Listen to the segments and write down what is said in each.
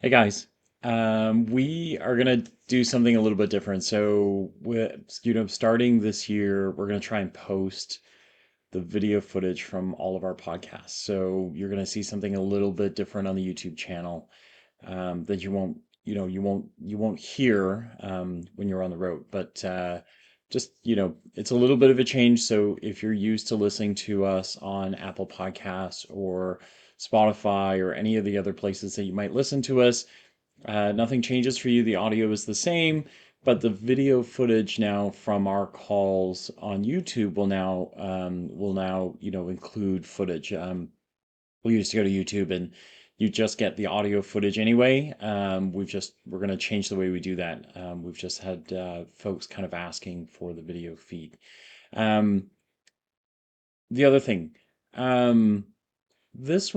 Hey guys, we are gonna do something a little bit different. So, starting this year, we're gonna try and post the video footage from all of our podcasts. So you're gonna see something a little bit different on the YouTube channel that you won't hear when you're on the road. But just it's a little bit of a change. So if you're used to listening to us on Apple Podcasts or Spotify or any of the other places that you might listen to us, nothing changes for you. The audio is the same, but the video footage now from our calls on YouTube will now include footage. We used to go to YouTube and you just get the audio footage anyway. We're going to change the way we do that. We've just had folks kind of asking for the video feed. Um, the other thing, um, this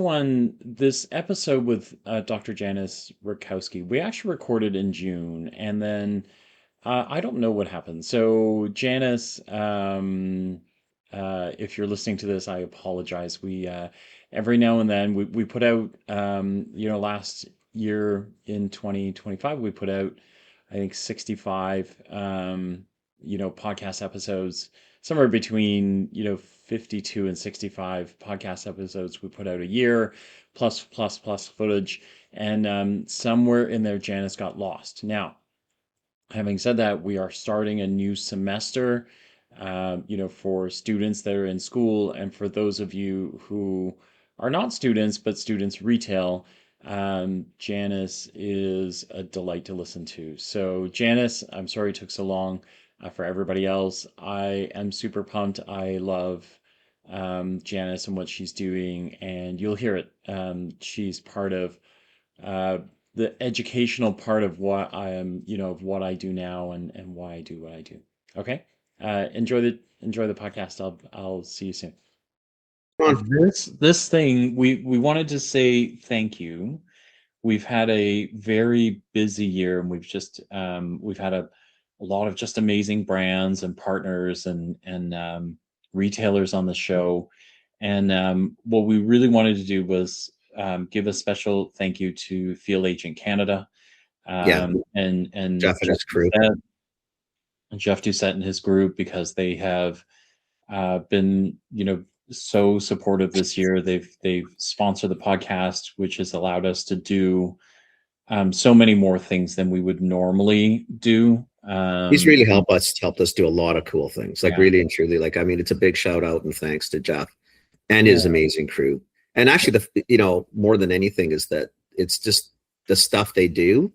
episode with Dr. Janice Rudkowski, we actually recorded in June, and then I don't know what happened. So Janice, if you're listening to this, I apologize. We every now and then we put out, last year in 2025, we put out, I think 65, podcast episodes, somewhere between 52 and 65 podcast episodes we put out a year, plus footage, and somewhere in there Janice got lost. Now, having said that, we are starting a new semester, for students that are in school, and for those of you who are not students but students retail. Janice is a delight to listen to. So, Janice, I'm sorry it took so long. For everybody else, I am super pumped. I love Janice and what she's doing, and you'll hear it. She's part of uh, the educational part of what I am, of what I do now, and why I do what I do. Okay. Enjoy the podcast. I'll see you soon. Come on. This thing, we wanted to say thank you. We've had a very busy year, and we've had a lot of just amazing brands and partners and retailers on the show. And what we really wanted to do was give a special thank you to Field Agent Canada, Yeah, and Jeff and his crew. Jeff Doucette and his group, because they have been, so supportive this year. They've sponsored the podcast, which has allowed us to do so many more things than we would normally do. He's really helped us do a lot of cool things. Like Yeah, really and truly. Like I mean, it's a big shout out and thanks to Jeff and yeah, his amazing crew. And actually, more than anything is that it's just the stuff they do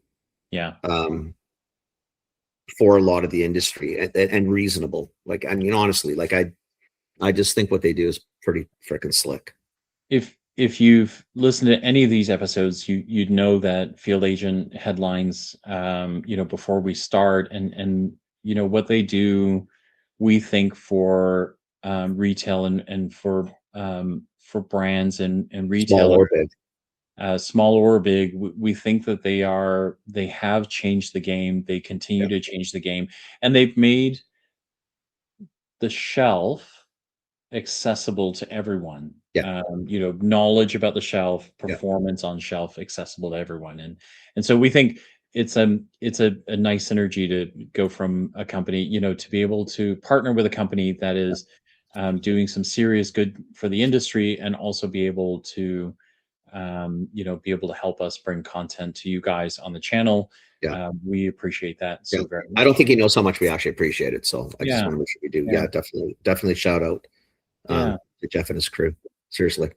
yeah. um, for a lot of the industry and reasonable. Like I mean, honestly, like I just think what they do is pretty freaking slick. If you've listened to any of these episodes, you'd know that Field Agent headlines, before we start, and what they do, we think for retail and for brands and Small retailers, or big. small or big, we think that they have changed the game. They continue Yeah, to change the game, and they've made the shelf accessible to everyone. yeah, Knowledge about the shelf, yeah. performance on shelf, accessible to everyone, and so we think it's a nice synergy to go from a company, to be able to partner with a company that is doing some serious good for the industry, and also be able to help us bring content to you guys on the channel. Yeah. We appreciate that Yeah. so very I don't much. think he knows how much we actually appreciate it. So I just Yeah, want to make sure we do. yeah, Yeah, definitely shout out yeah. to Jeff and his crew. Seriously.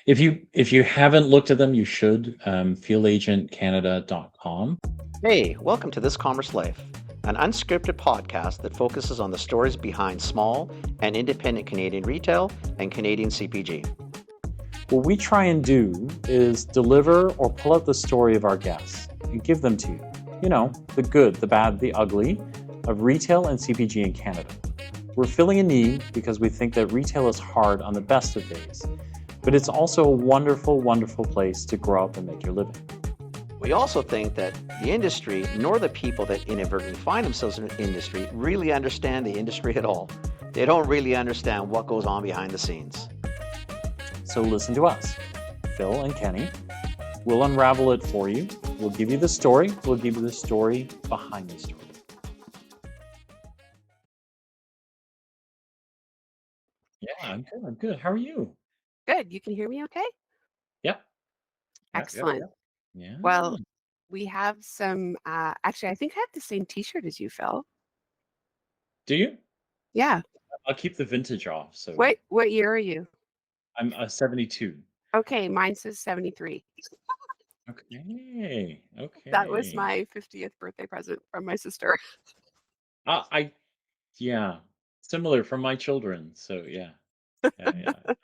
If you haven't looked at them, you should. Fieldagentcanada.com. Hey, welcome to This Commerce Life, an unscripted podcast that focuses on the stories behind small and independent Canadian retail and Canadian CPG. What we try and do is deliver or pull out the story of our guests and give them to you. The good, the bad, the ugly of retail and CPG in Canada. We're filling a need because we think that retail is hard on the best of days, but it's also a wonderful, wonderful place to grow up and make your living. We also think that the industry, nor the people that inadvertently find themselves in the industry, really understand the industry at all. They don't really understand what goes on behind the scenes. So listen to us, Phil and Kenny. We'll unravel it for you. we'll give you the story. We'll give you the story behind the story. Yeah, I'm good. I'm good. How are you? Good. You can hear me okay? Yep. Yep. Yep. Excellent. Yep. Yeah. Well, we have some, actually, I think I have the same t-shirt as you, Phil. Do you? Yeah. I'll keep the vintage off. So What year are you? I'm a 72. Okay, mine says 73. Okay. That was Okay. my 50th birthday present from my sister. I yeah, similar from my children. So yeah. Yeah. Yeah.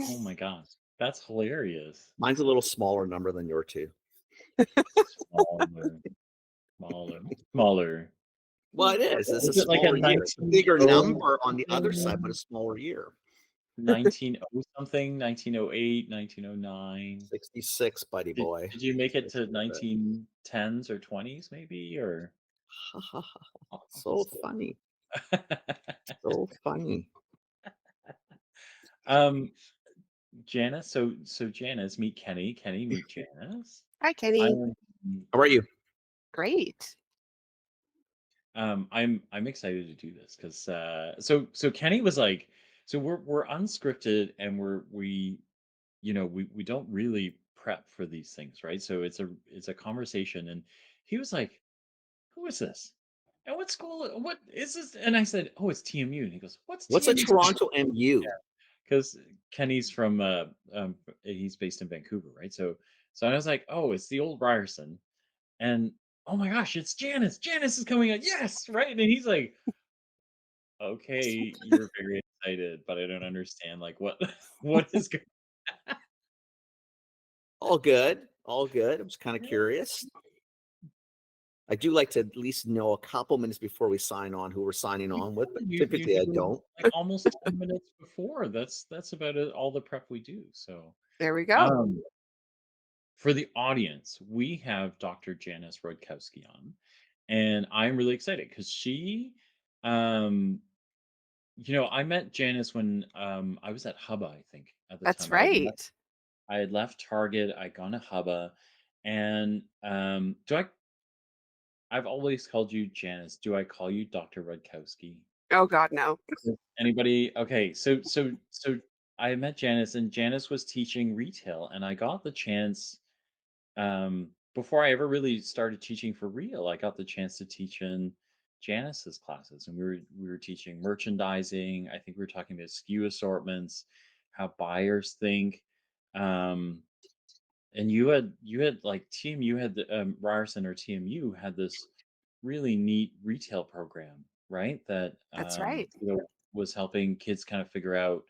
Oh my gosh. That's hilarious. Mine's a little smaller number than your two. Smaller, smaller, smaller. Well, it is. It's a Was it like a smaller year. It's a 19 bigger oh number on the other side, but something? a smaller year. 19 something, 1908, 1909. 66, buddy Did, boy. did you make it to 67. 1910s or 20s maybe or So funny. So funny. um Janice, so Janice, meet Kenny. Kenny, meet Janice. Hi, Kenny. How are you? Great. I'm excited to do this because so Kenny was like, so we're unscripted and we we don't really prep for these things, right? So it's a conversation and he was like, who is this? And what school? What is this? And I said, oh, it's TMU. And he goes, what's What's a TMU? Toronto MU? Because Kenny's from he's based in Vancouver, right? So I was like, oh, it's the old Ryerson, and oh my gosh, it's Janice. Janice is coming out. Yes, right. And he's like, okay, you're very excited, but I don't understand like what what is going All good. All good. I was kind of on. curious. I do like to at least know a couple minutes before we sign on who we're signing on with, but You typically I do don't. like almost 10 minutes before. That's about it, all the prep we do. So There we go. um for the audience, we have Dr. Janice Rudkowski on, and I'm really excited because um, I met Janice when I was at Hubba, I think, at the That's time. right. I had left Target, I'd gone to Hubba, and I've always called you Janice. Do I call you Dr. Rudkowski? Oh, God, no. Anybody? Okay, so I met Janice, and Janice was teaching retail, and I got the chance before I ever really started teaching for real. I got the chance to teach in Janice's classes, and we were teaching merchandising. I think we were talking about SKU assortments, how buyers think. Um, and you had like TMU had the Ryerson or TMU had this really neat retail program, right? That That's right. was helping kids kind of figure out,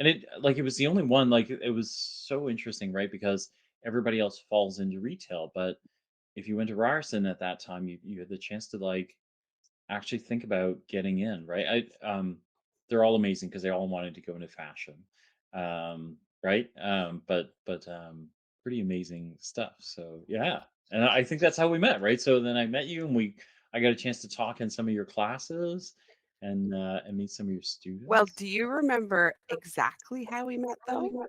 and it was the only one, like it was so interesting, right? Because everybody else falls into retail, but if you went to Ryerson at that time, you had the chance to like actually think about getting in, right? They're all amazing because they all wanted to go into fashion, right? But pretty amazing stuff. So yeah, and I think that's how we met, right? So then I met you, and I got a chance to talk in some of your classes, and meet some of your Well, students. do you remember exactly how we met, though?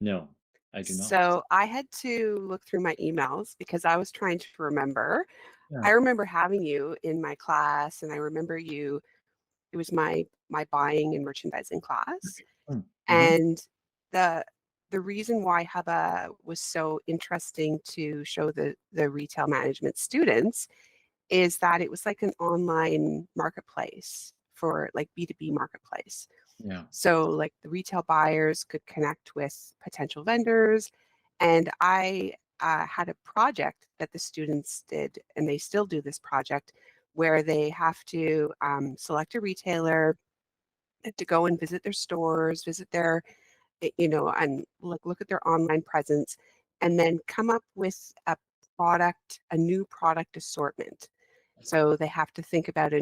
No, I do not. So I had to look through my emails because I was trying to remember. Yeah. I remember having you in my class, and I remember you. It was my buying and merchandising class, Mm-hmm. and the the reason why Hubba was so interesting to show the retail management students is that it was like an online marketplace for like B2B marketplace. Yeah. So like the retail buyers could connect with potential vendors, and I had a project that the students did, and they still do this project, where they have to select a retailer to go and visit their stores, visit their, and look at their online presence, and then come up with a new product assortment. So they have to think about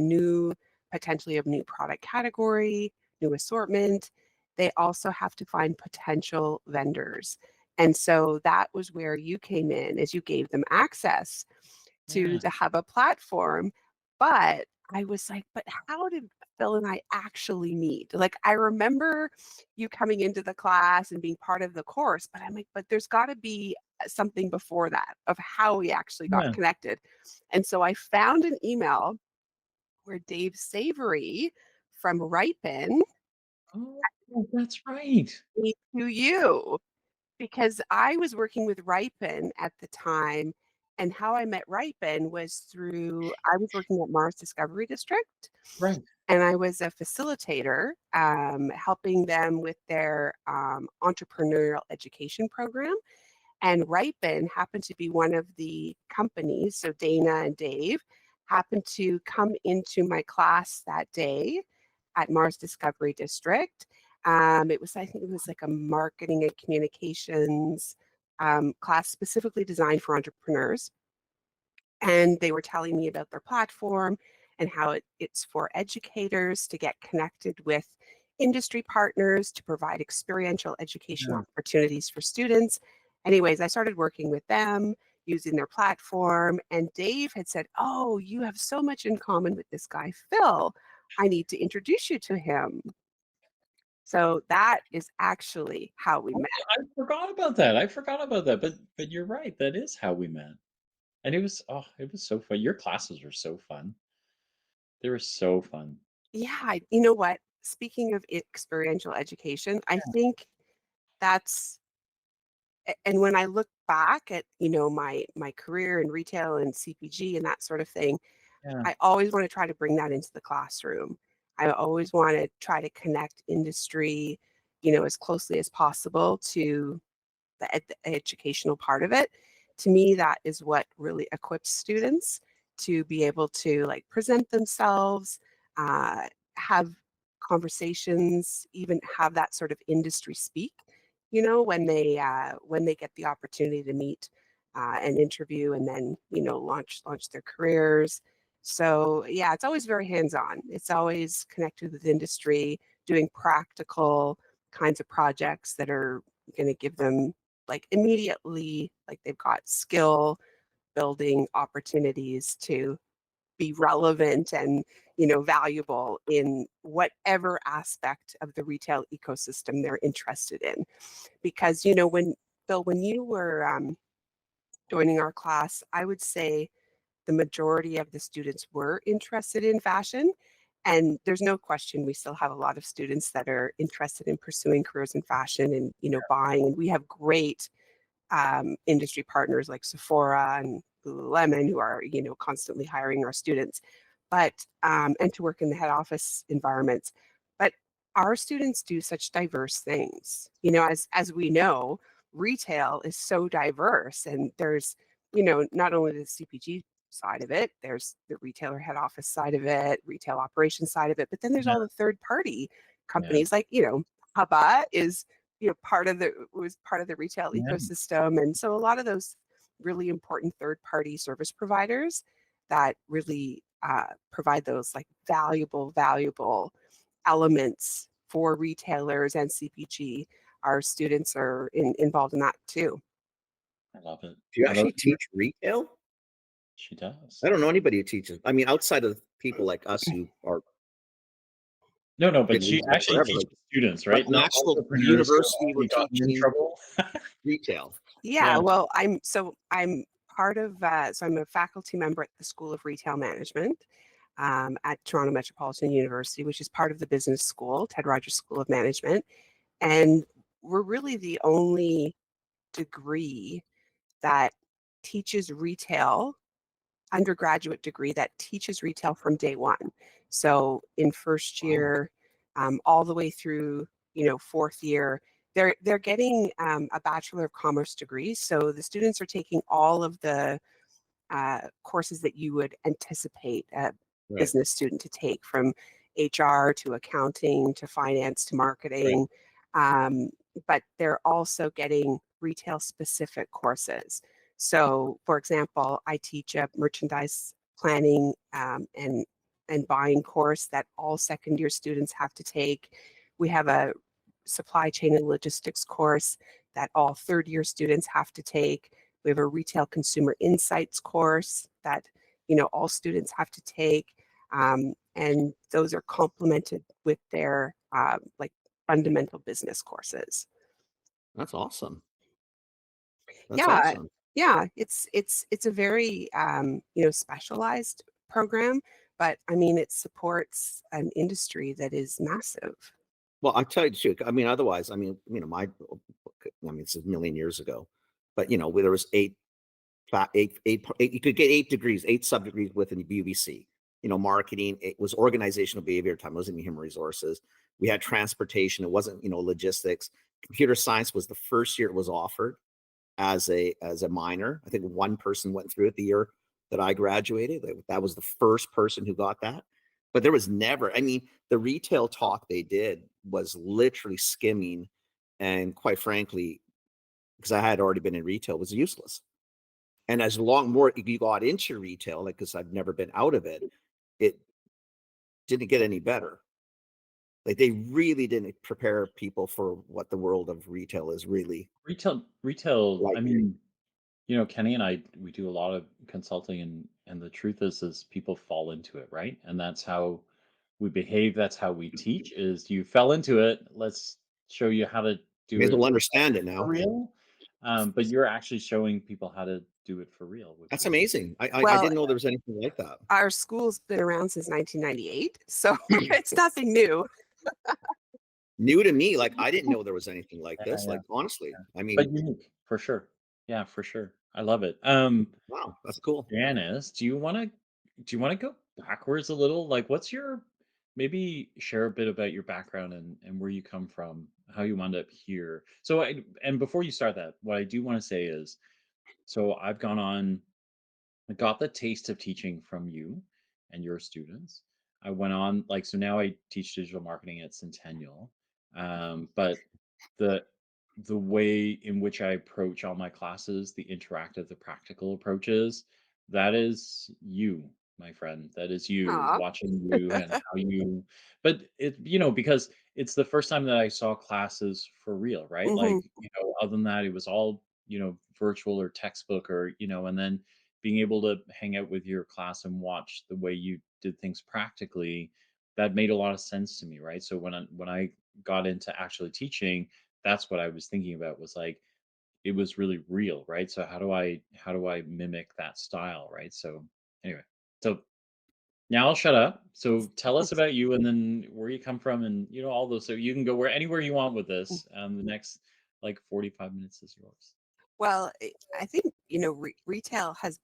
potentially a new product category, new assortment. They also have to find potential vendors. And so that was where you came in, as you gave them access to Yeah. the Hubba platform. But I was like, but how did Phil and I actually meet? Like, I remember you coming into the class and being part of the course, but I'm like, but there's got to be something before that of how we actually got Yeah. connected. And so I found an email where Dave Savory from Ripen Oh, that's right. me to you because I was working with Ripen at the time. And how I met Ripen was through, I was working at Mars Discovery District Right. and I was a facilitator helping them with their entrepreneurial education program. And Ripen happened to be one of the companies. So Dana and Dave happened to come into my class that day at Mars Discovery District. It was, I think it was like a marketing and communications class specifically designed for entrepreneurs. And they were telling me about their platform and how it's for educators to get connected with industry partners to provide experiential education Yeah. opportunities for students. Anyways, I started working with them using their platform, and Dave had said, "Oh, you have so much in common with this guy, Phil. I need to introduce you to him." So that is actually how we Oh, met. I forgot about that. I forgot about that. But you're right. That is how we met. And it was so fun. Your classes were so fun. They were so fun. Yeah, you know what? Speaking of experiential education, I think that's and when I look back at, my career in retail and CPG and that sort of thing, Yeah. I always want to try to bring that into the classroom. I always want to try to connect industry, as closely as possible to the educational part of it. To me, that is what really equips students to be able to like present themselves, have conversations, even have that sort of industry speak. When they get the opportunity to meet and interview, and then launch their careers. So yeah, it's always very hands on. It's always connected with industry, doing practical kinds of projects that are going to give them like immediately like they've got skill building opportunities to be relevant and valuable in whatever aspect of the retail ecosystem they're interested in. Because when Bill, when you were joining our class, I would say the majority of the students were interested in fashion, and there's no question we still have a lot of students that are interested in pursuing careers in fashion and buying, and we have great industry partners like Sephora and Lululemon who are, constantly hiring our students, but and to work in the head office environments. But our students do such diverse things. As we know, retail is so diverse, and there's, not only the CPG side of it, there's the retailer head office side of it, retail operations side of it, but then there's Yeah. all the third party Yeah. companies like, Haba is was part of the retail Yeah. ecosystem. And so a lot of those really important third party service providers that really provide those like valuable elements for retailers and CPG, our students are involved in that too. I love it. Do you I love actually it. teach retail? She does. I don't know anybody who teaches. I mean, outside of people like us who are No, but been she retail actually forever, teaches students, like right? an Not actual entrepreneurs who have university already would gotten teach in me trouble. retail. Yeah, Yeah. well, I'm part of so I'm a faculty member at the School of Retail Management at Toronto Metropolitan University, which is part of the business school, Ted Rogers School of Management. And we're really the only degree that teaches retail, undergraduate degree that teaches retail from day one. So in first Wow. year, all the way through, fourth year, they're getting a Bachelor of Commerce degree. So the students are taking all of the courses that you would anticipate a Right. business student to take, from HR to accounting to finance to Right. marketing. Um, but they're also getting retail specific courses. So, for example, I teach a merchandise planning and buying course that all second year students have to take. We have a supply chain and logistics course that all third year students have to take. We have a retail consumer insights course that all students have to take, and those are complemented with their like fundamental business courses. That's awesome. That's Yeah, awesome. yeah, it's a very, specialized program, but I mean, it supports an industry that is massive. Well, I tell you the truth. I mean, otherwise, I mean, it's a million years ago, but where there was eight, you could get 8 degrees, 8 sub-degrees within the UBC. Marketing, it was organizational behavior time, it wasn't human resources. We had transportation, it wasn't, logistics. Computer science was the first year it was offered as a minor. I think one person went through it the year that I graduated. That was the first person who got that. But there was never, I mean, the retail talk they did was literally skimming, and quite frankly, because I had already been in retail, was useless. And as long more you got into retail, like because I've never been out of it, it didn't get any better. Like they really didn't prepare people for what the world of retail is really Retail. I like. mean, Kenny and I, we do a lot of consulting, and the truth is people fall into it, right? And that's how we behave. That's how we teach. Is you fell into it. Let's show you how to May do as it well understand it for now. real. But you're actually showing people how to do it for real, which That's is amazing. I Well, didn't know there was anything like that. our school's been around since 1998, so it's nothing new. New to me. Like I didn't know there was anything like yeah, this. yeah, Like honestly, yeah. I But mean, unique for sure. Yeah, for sure. I love it. wow, that's cool. Janice, do you want to go backwards a little? Like, what's your maybe share a bit about your background and where you come from, how you wound up here. So, and before you start that, what I do want to say is, so I've gone on, I got the taste of teaching from you and your students. I went on, like, so now I teach digital marketing at Centennial. But the the way in which I approach all my classes, the interactive, the practical approaches, that is you, my friend. That is you, Aw. watching you and how you, but because it's the first time that I saw classes for real, right? Mhm. Like, other than that, it was all, virtual or textbook or, and then being able to hang out with your class and watch the way you did things practically, that made a lot of sense to me, right? So when I got into actually teaching, that's what I was thinking about, was like it was really real, right? So how do I mimic that style, right? So anyway, so now I'll shut up. So tell us about you and then where you come from and all those, so you can go anywhere you want with this. The next like 45 minutes is yours. Well, I think, retail has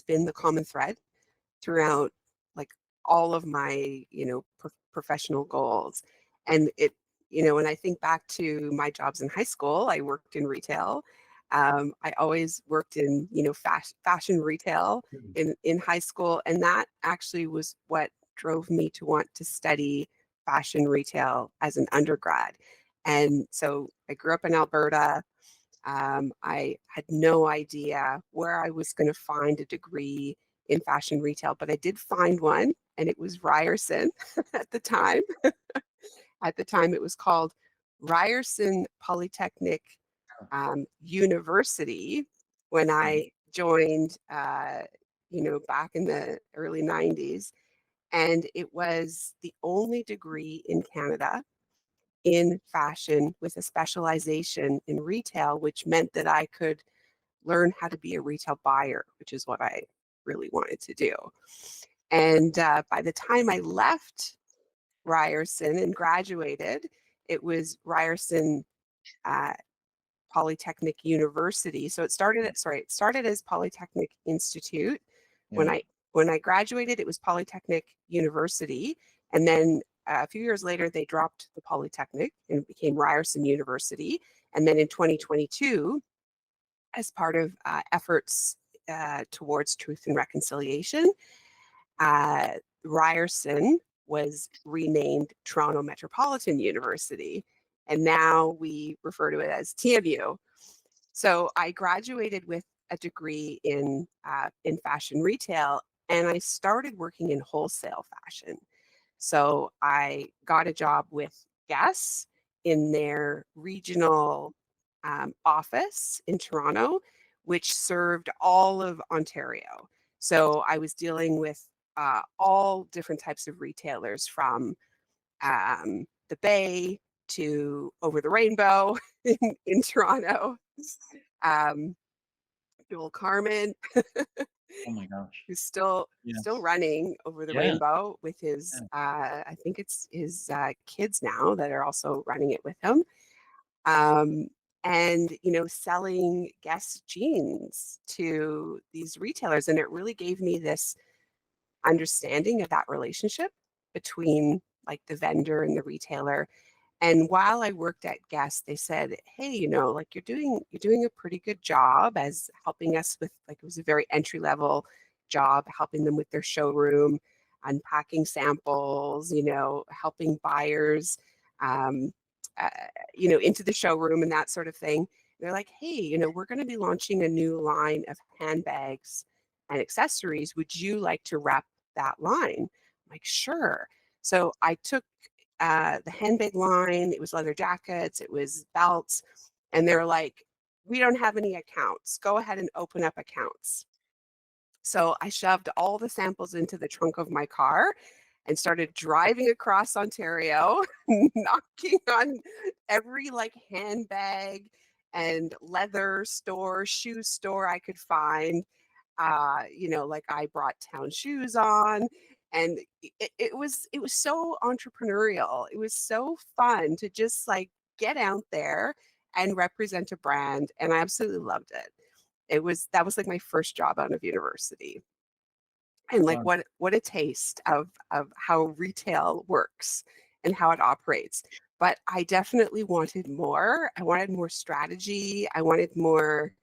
been the common thread throughout, like, all of my, professional goals. And when I think back to my jobs in high school, I worked in retail. I always worked in, fashion retail Mhm. in high school, and that actually was what drove me to want to study fashion retail as an undergrad. And so I grew up in Alberta. I had no idea where I was going to find a degree in fashion retail, but I did find one, and it was Ryerson at the time. At the time, it was called Ryerson Polytechnic University when Mhm. I joined, back in the early 90s. And it was the only degree in Canada in fashion with a specialization in retail, which meant that I could learn how to be a retail buyer, which is what I really wanted to do. And by the time I left Ryerson and graduated, it was Ryerson uh, Polytechnic University. So it started as Polytechnic Institute. When Yeah. I graduated, it was Polytechnic University, and then a few years later, they dropped the Polytechnic and it became Ryerson University. And then in 2022, as part of efforts towards truth and reconciliation, uh, Ryerson was renamed Toronto Metropolitan University, and now we refer to it as TMU. So I graduated with a degree in fashion retail, and I started working in wholesale fashion. So I got a job with Guess in their regional office in Toronto, which served all of Ontario. So I was dealing with all different types of retailers from the Bay to over the rainbow in Toronto. Um, Joel Carmen, Oh my gosh. who's still Yes. running over the Yeah. rainbow with his I think it's his kids now that are also running it with him. Um, and selling Guess jeans to these retailers, and it really gave me this understanding of that relationship between like the vendor and the retailer. And while I worked at Guess, they said, "Hey, like you're doing a pretty good job as helping us with like it was a very entry level job, helping them with their showroom, unpacking samples, helping buyers, um, uh, into the showroom and that sort of thing." They're like, "Hey, we're going to be launching a new line of handbags and accessories. Would you like to rep that line?" I'm like, "Sure." So I took the handbag line. It was leather jackets, it was belts, and they're like, "We don't have any accounts. Go ahead and open up accounts." So I shoved all the samples into the trunk of my car and started driving across Ontario, knocking on every like handbag and leather store, shoe store I could find. Like I brought town shoes on, and it was so entrepreneurial. It was so fun to just like get out there and represent a brand, and I absolutely loved it. That was like my first job out of university. And like Wow. what a taste of how retail works and how it operates. But I definitely wanted more. I wanted more strategy. I wanted more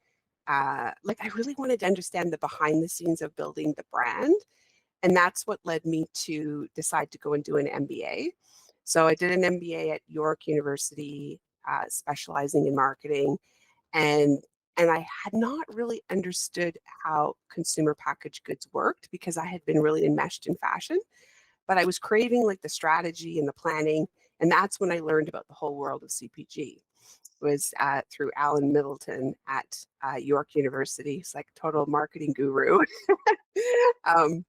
like I really wanted to understand the behind the scenes of building the brand. And that's what led me to decide to go and do an MBA. So I did an MBA at York University, specializing in marketing, and I had not really understood how consumer packaged goods worked because I had been really enmeshed in fashion, but I was craving like the strategy and the planning, and that's when I learned about the whole world of CPG. Was through Alan Middleton at York University. He's like total marketing guru. um,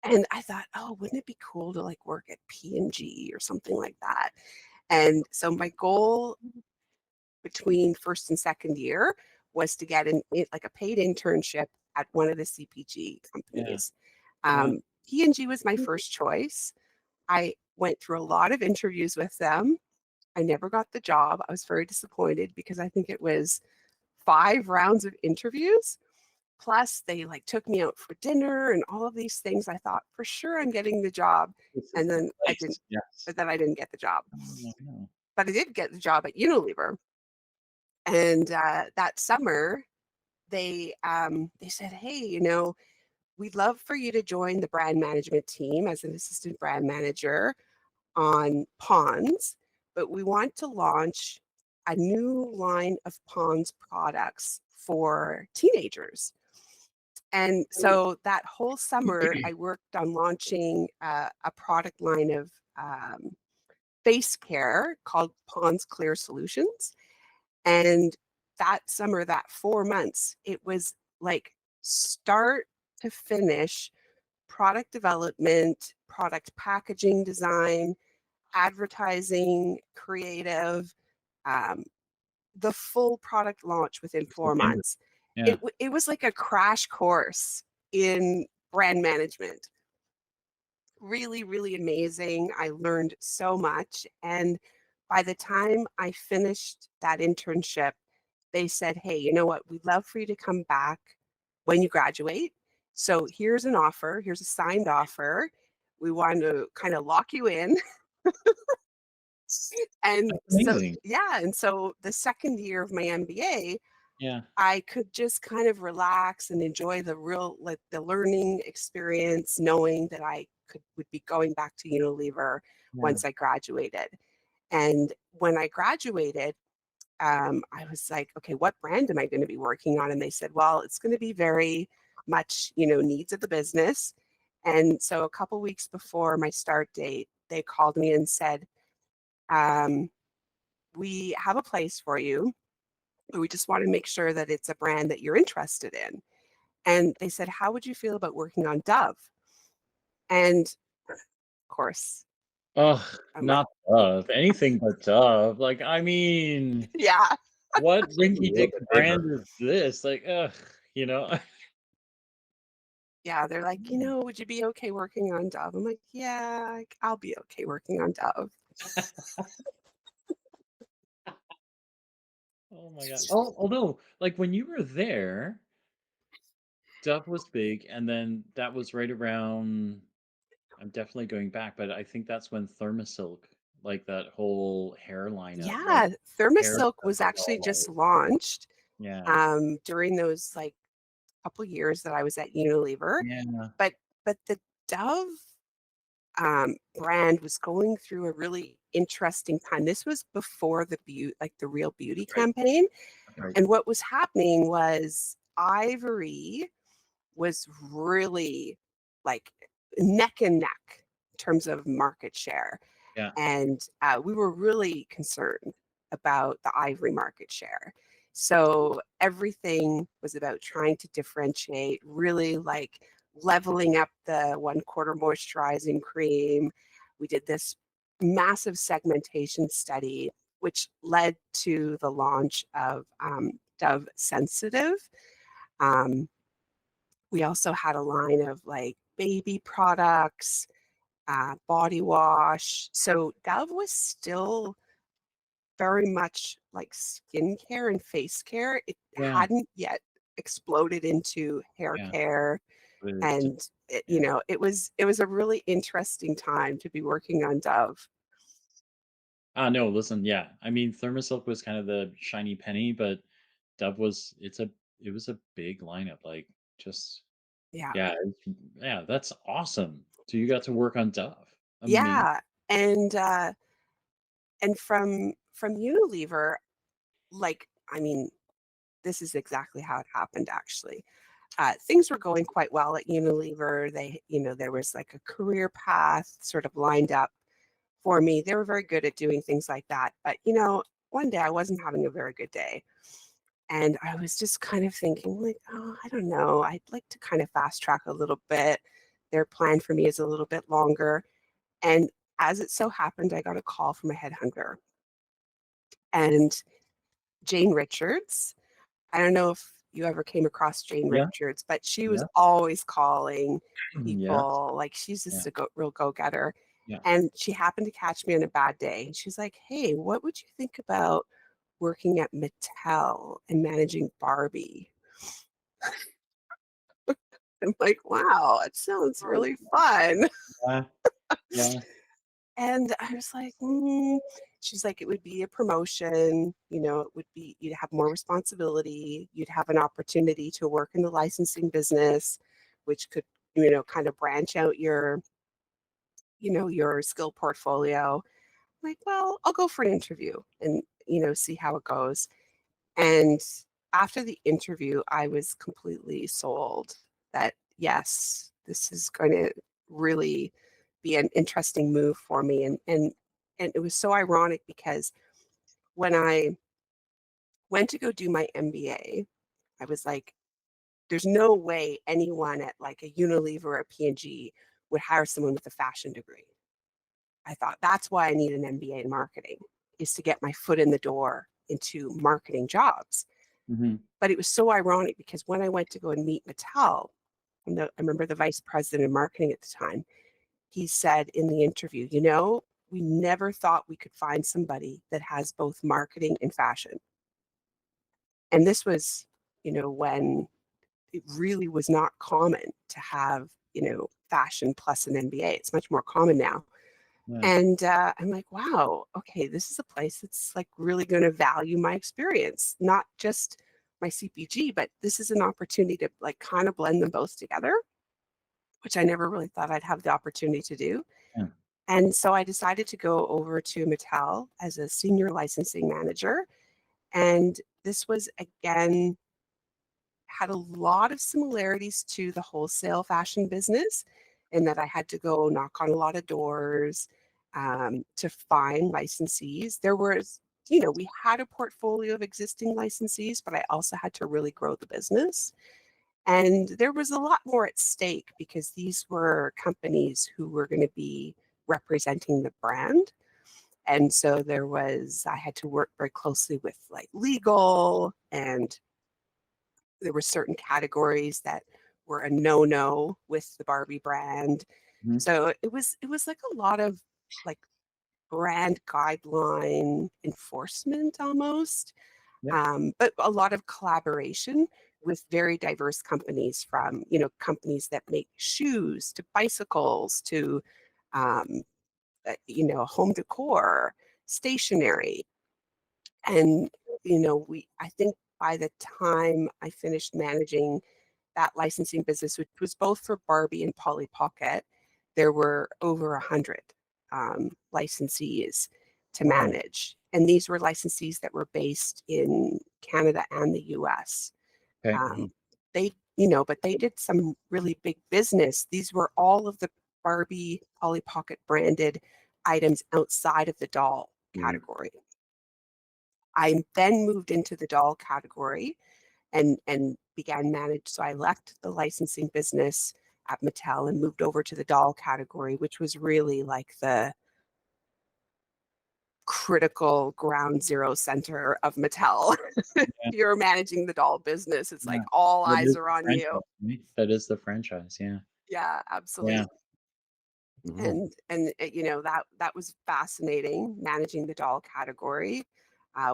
and I thought, oh, wouldn't it be cool to like work at P&G or something like that? And so my goal between first and second year was to get like a paid internship at one of the CPG Yeah. companies. Yeah. P&G was my first choice. I went through a lot of interviews with them. I never got the job. I was very disappointed because I think it was 5 rounds of interviews. Plus, they like took me out for dinner and all of these things. I thought for sure I'm getting the job, This is and the then I didn't. place. Yes. But then I didn't get the job. Oh, no. But I did get the job at Unilever, and that summer they said, "Hey, we'd love for you to join the brand management team as an assistant brand manager on Pond's, but we want to launch a new line of Pond's products for teenagers." And so that whole summer, I worked on launching a product line of face care called Pond's Clear Solutions. And that summer, that 4 months, it was like start to finish product development, product packaging design, advertising, creative, um, the full product launch within So 4 Andrew. months. Yeah. It was like a crash course in brand management. Really, really amazing. I learned so much, and by the time I finished that internship, they said, "Hey, you know what? We'd love for you to come back when you graduate. So here's an offer. Here's a signed offer. We want to kind of lock you in." And That's so, amazing. yeah, and so the second year of my MBA, Yeah. I could just kind of relax and enjoy the real, like the learning experience, knowing that I would be going back to Unilever Yeah. once I graduated. And when I graduated, I was like, okay, what brand am I going to be working on? And they said, well, it's going to be very much, needs of the business. And so a couple weeks before my start date, they called me and said, um, we have a place for you, but we just want to make sure that it's a brand that you're interested in. And they said, how would you feel about working on Dove? And of course, Oh, I'm like, not Dove. Anything but Dove. Like, I mean, yeah. what A rinky little dink bit brand bigger. is this? Like, ugh, you know? Yeah, they're like, would you be okay working on Dove? I'm like, yeah, I'll be okay working on Dove. Oh my god. Oh, although, like when you were there, Dove was big, and then that was right around. I'm definitely going back, but I think that's when Thermosilk, like that whole hair lineup, like Yeah, hair Thermosilk stuff was was actually all just out. launched Yeah. during those like couple years that I was at Unilever, Yeah. but the Dove brand was going through a really interesting time. This was before the real beauty Right. campaign, Right. and what was happening was Ivory was really like neck and neck in terms of market share. Yeah. And we were really concerned about the ivory market share. So everything was about trying to differentiate, really like leveling up the 1/4 moisturizing cream. We did this massive segmentation study, which led to the launch of Dove Sensitive. Um, we also had a line of like baby products, body wash. So Dove was still very much like skincare and face care. It Yeah. hadn't yet exploded into hair Yeah. care, But it just, and yeah. it was a really interesting time to be working on Dove. No, listen, yeah. I mean, Thermosilk was kind of the shiny penny, but Dove was it was a big lineup. Like just Yeah, yeah, yeah, that's awesome. So you got to work on Dove. Amazing. yeah, and from Unilever, like I mean, this is exactly how it happened actually. Things were going quite well at Unilever. There was like a career path sort of lined up for me. They were very good at doing things like that. But, one day I wasn't having a very good day. And I was just kind of thinking, like, oh, I don't know. I'd like to kind of fast track a little bit. Their plan for me is a little bit longer. And as it so happened, I got a call from a headhunter. And Jane Richards, I don't know if you ever came across Jane Yeah, Richards, but she was yeah, always calling yeah, people. Like she's yeah, just a real go-getter. yeah. And she happened to catch me on a bad day. And she's like, "Hey, what would you think about working at Mattel and managing Barbie?" I'm like, "Wow, it sounds really fun." Yeah, yeah. And I was like, She's like, it would be a promotion, you'd have more responsibility, you'd have an opportunity to work in the licensing business, which could, kind of branch out your skill portfolio. I'm like, well, I'll go for an interview and, see how it goes. And after the interview, I was completely sold that, yes, this is going to really be an interesting move for me. And it was so ironic because when I went to go do my MBA, I was like, there's no way anyone at like a Unilever or a P&G would hire someone with a fashion degree. I thought that's why I need an MBA in marketing, is to get my foot in the door into marketing jobs. Mhm. But it was so ironic because when I went to go and meet Mattel, I remember the vice president of marketing at the time, he said in the interview, we never thought we could find somebody that has both marketing and fashion. And this was, when it really was not common to have, fashion plus an MBA. It's much more common now. Yeah, And I'm like, wow, okay, this is a place that's like really going to value my experience, not just my CPG, but this is an opportunity to like kind of blend them both together, which I never really thought I'd have the opportunity to do. yeah. And so I decided to go over to Mattel as a senior licensing manager. And this was again had a lot of similarities to the wholesale fashion business in that I had to go knock on a lot of doors to find licensees. We had a portfolio of existing licensees, but I also had to really grow the business. And there was a lot more at stake because these were companies who were going to be representing the brand. And so I had to work very closely with like legal, and there were certain categories that were a no-no with the Barbie brand. Mhm. So it was like a lot of like brand guideline enforcement almost, Yep. but a lot of collaboration with very diverse companies, from companies that make shoes to bicycles to um, home decor, stationery. And we I think by the time I finished managing that licensing business, which was both for Barbie and Polly Pocket, there were over 100 licensees to Wow. manage. And these were licensees that were based in Canada and the US. Okay. Um, but they did some really big business. These were all of the Barbie Polly Pocket branded items outside of the doll Mm. category. I then moved into the doll category and began manage. So I left the licensing business at Mattel and moved over to the doll category, which was really like the critical ground zero center of Mattel. Yeah. You're managing the doll business. It's like Yeah. all That eyes is are the on you. franchise, right? That is the franchise. Yeah. Yeah, Yeah. absolutely. Mhm. And that was fascinating, managing the doll category,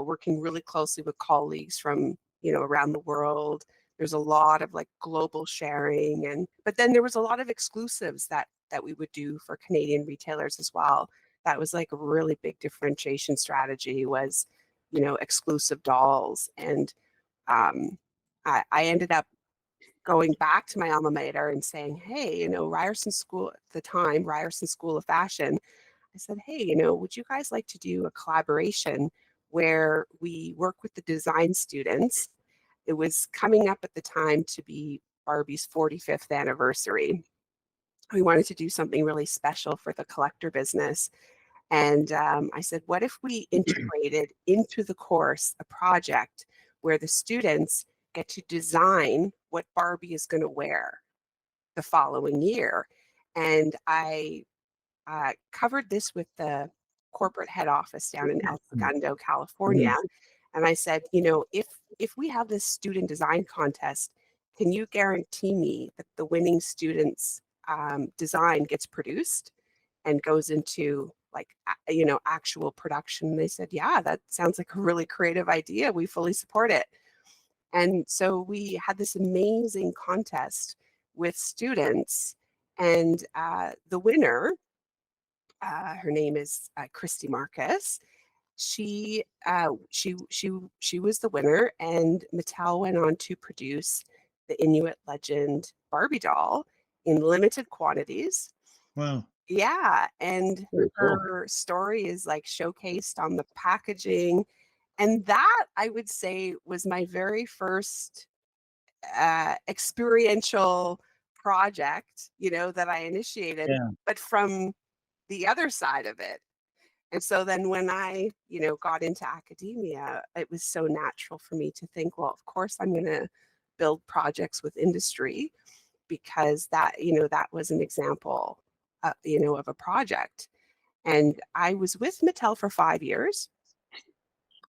working really closely with colleagues from around the world. There's a lot of like global sharing, but then there was a lot of exclusives that we would do for Canadian retailers as well. That was like a really big differentiation strategy, was exclusive dolls. And I ended up going back to my alma mater and saying, hey, Ryerson School at the time, Ryerson School of Fashion, I said, hey, would you guys like to do a collaboration where we work with the design students? It was coming up at the time to be Barbie's 45th anniversary. We wanted to do something really special for the collector business. And I said, what if we integrated into the course a project where the students get to design what Barbie is going to wear the following year? And I covered this with the corporate head office down in El Segundo, California. Mhm. And I said, if we have this student design contest, can you guarantee me that the winning student's design gets produced and goes into like actual production? They said, yeah, that sounds like a really creative idea. We fully support it. And so we had this amazing contest with students, and the winner, her name is Christy Marcus. She was the winner, and Mattel went on to produce the Inuit legend Barbie doll in limited quantities. Wow. Yeah, and Very cool. her story is like showcased on the packaging, and that I would say was my very first experiential project, that I initiated, Yeah. but from the other side of it. And so then when I, got into academia, it was so natural for me to think, well, of course I'm going to build projects with industry, because that was an example, of a project. And I was with Mattel for 5 years.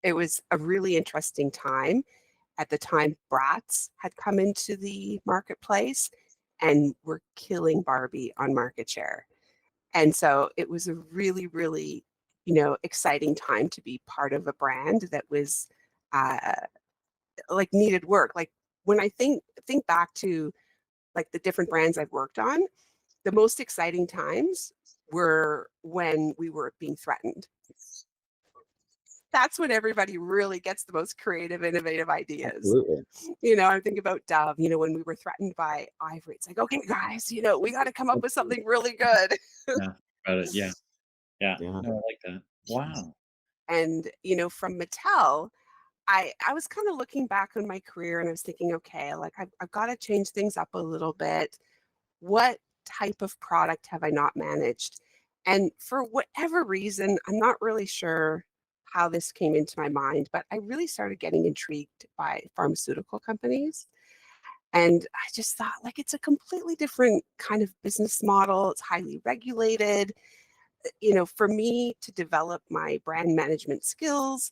It was a really interesting time. At the time, Bratz had come into the marketplace and were killing Barbie on market share. And so it was a really, really, exciting time to be part of a brand that was uh, like needed work. Like when I think back to like the different brands I've worked on, the most exciting times were when we were being threatened. That's when everybody really gets the most creative, innovative ideas. Absolutely. I'm thinking about Dove, when we were threatened by Ivory. It's like, okay, guys, we got to come up with something really good. Yeah. Got it. Yeah. Yeah. Yeah. No, I like that. Wow. And, from Mattel, I was kind of looking back on my career and I was thinking, okay, like I've got to change things up a little bit. What type of product have I not managed? And for whatever reason, I'm not really sure how this came into my mind, but I really started getting intrigued by pharmaceutical companies. And I just thought, like, it's a completely different kind of business model. It's highly regulated. for me to develop my brand management skills,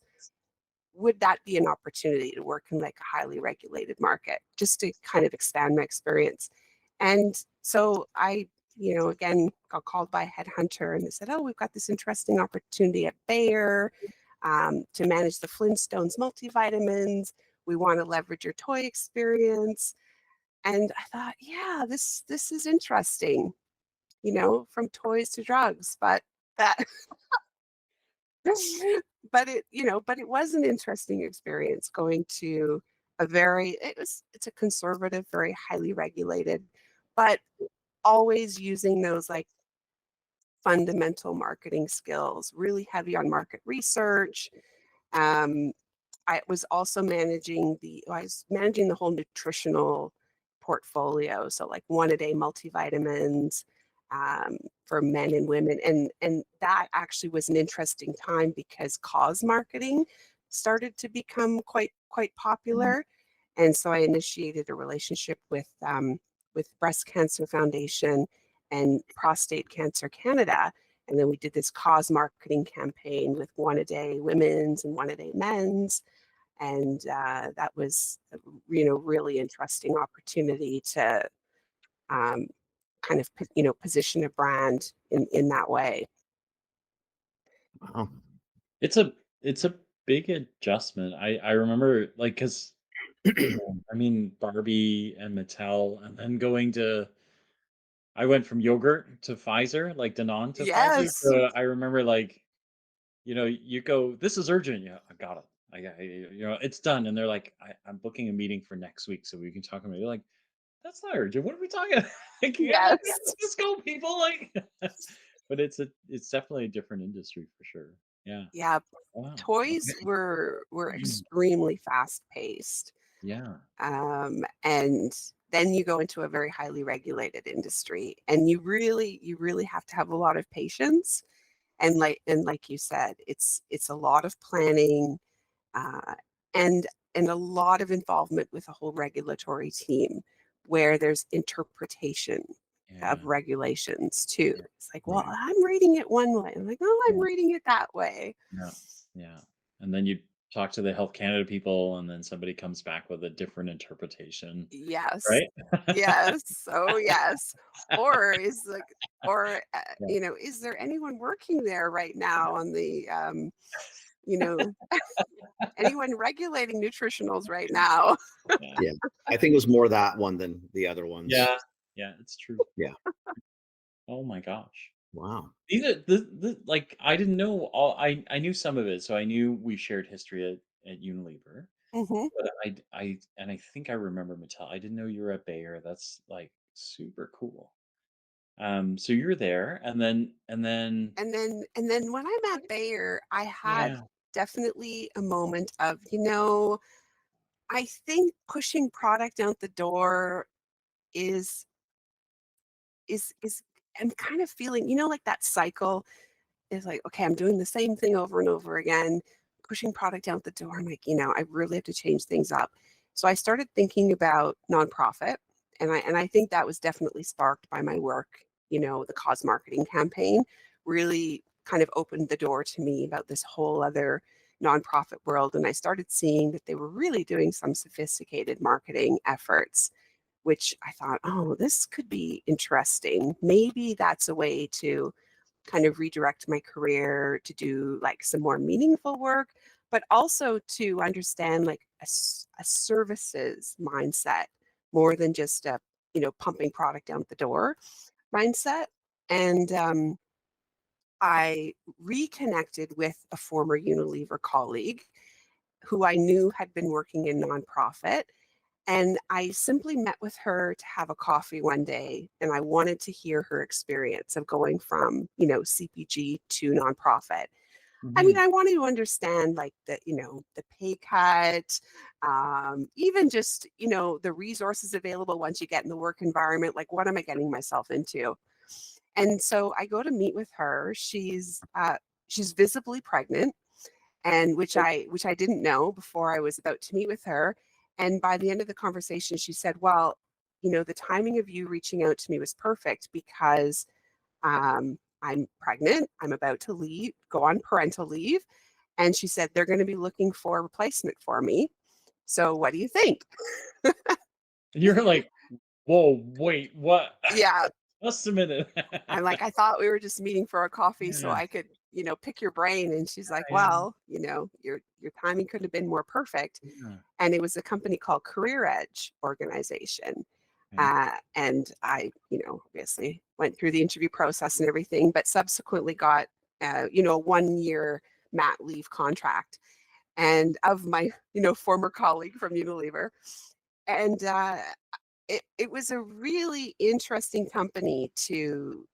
would that be an opportunity to work in like a highly regulated market just to kind of expand my experience? And so I, again, got called by a headhunter and they said, oh, we've got this interesting opportunity at Bayer to manage the Flintstones multivitamins. We want to leverage your toy experience. And I thought, yeah, this is interesting, from toys to drugs, but that but it was an interesting experience going to it's a conservative, very highly regulated, but always using those like fundamental marketing skills, really heavy on market research. Um, I was managing the whole nutritional portfolio. So like one a day multivitamins for men and women. And that actually was an interesting time because cause marketing started to become quite popular. And so I initiated a relationship with Breast Cancer Foundation and Prostate Cancer Canada. And then we did this cause marketing campaign with one a day women's and one a day men's, and that was really interesting opportunity to um, kind of position a brand in that way. Wow. It's a big adjustment. I remember like because I mean Barbie and Mattel, and then going to I went from yogurt to Pfizer, like Danone to Pfizer. Yes. So I remember like you go, this is urgent. Yeah, I got it. It's done. And they're like, I'm booking a meeting for next week so we can talk about it. You're like, that's not urgent. What are we talking about? Like, yeah, Yes. let's go, people. Like, but it's definitely a different industry for sure. Yeah. Yeah. Wow. Toys Okay. were extremely fast paced, Yeah. and then you go into a very highly regulated industry, and you really have to have a lot of patience. And like you said, it's a lot of planning, uh, and and a lot of involvement with a whole regulatory team where there's interpretation of Yeah. regulations too. Yeah. It's like, well, Right. I'm reading it one way. I'm like, oh, I'm Yeah. reading it that way. Yeah. Yeah. And then you talk to the Health Canada people, and then somebody comes back with a different interpretation, Yes. right? Yes. Oh, yes. Or is like, or Yeah. is there anyone working there right now on the you know, anyone regulating nutritionals right now? Yeah. Yeah. I think it was more that one than the other ones. Yeah. Yeah. It's true. Yeah. Oh my gosh. Wow. These are the like I didn't know all I knew some of it, so I knew we shared history at Unilever, Hmm. but I think I remember Mattel. I didn't know you were at Bayer. That's like super cool. So you're there, and then And then when I'm at Bayer, I had yeah, definitely a moment of, I think pushing product out the door is is I'm kind of feeling, like that cycle is like, okay, I'm doing the same thing over and over again, pushing product out the door. I'm like, I really have to change things up. So I started thinking about nonprofit, and I think that was definitely sparked by my work. The cause marketing campaign really kind of opened the door to me about this whole other nonprofit world, and I started seeing that they were really doing some sophisticated marketing efforts, which I thought, oh, this could be interesting. Maybe that's a way to kind of redirect my career to do like some more meaningful work, but also to understand like a services mindset more than just a, pumping product down the door mindset. And I reconnected with a former Unilever colleague who I knew had been working in nonprofit, and I simply met with her to have a coffee one day, and I wanted to hear her experience of going from, CPG to nonprofit. I mean, mhm, I wanted to understand like the pay cut, even just, the resources available once you get in the work environment. Like, what am I getting myself into? And so I go to meet with her. She's visibly pregnant, and which I didn't know before I was about to meet with her. And by the end of the conversation, she said, "Well, the timing of you reaching out to me was perfect because I'm pregnant. I'm about to leave, go on parental leave. And she said, they're going to be looking for a replacement for me. So what do you think? You're like, whoa, wait, what? Yeah. Just a minute. I'm like, I thought we were just meeting for a coffee so Yeah, I could, pick your brain. And she's like, yeah, well, your timing couldn't have been more perfect. yeah. And it was a company called Career Edge organization. Okay. And I, obviously went through the interview process and everything, but subsequently got, a 1-year mat leave contract and of my, former colleague from Unilever. And it was a really interesting company to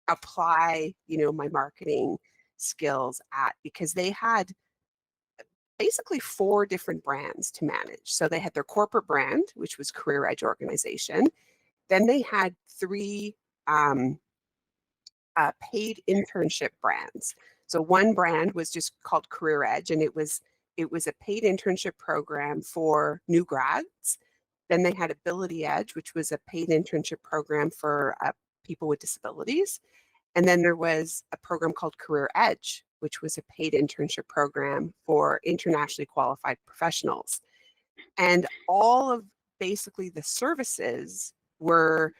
apply, my marketing skills at, because they had basically 4 different brands to manage. So they had their corporate brand, which was Career Edge Organization. Then they had 3 um, paid internship brands. So one brand was just called Career Edge, and it was a paid internship program for new grads. Then they had Ability Edge, which was a paid internship program for people with disabilities. And then there was a program called Career Edge, which was a paid internship program for internationally qualified professionals. And all of basically the services were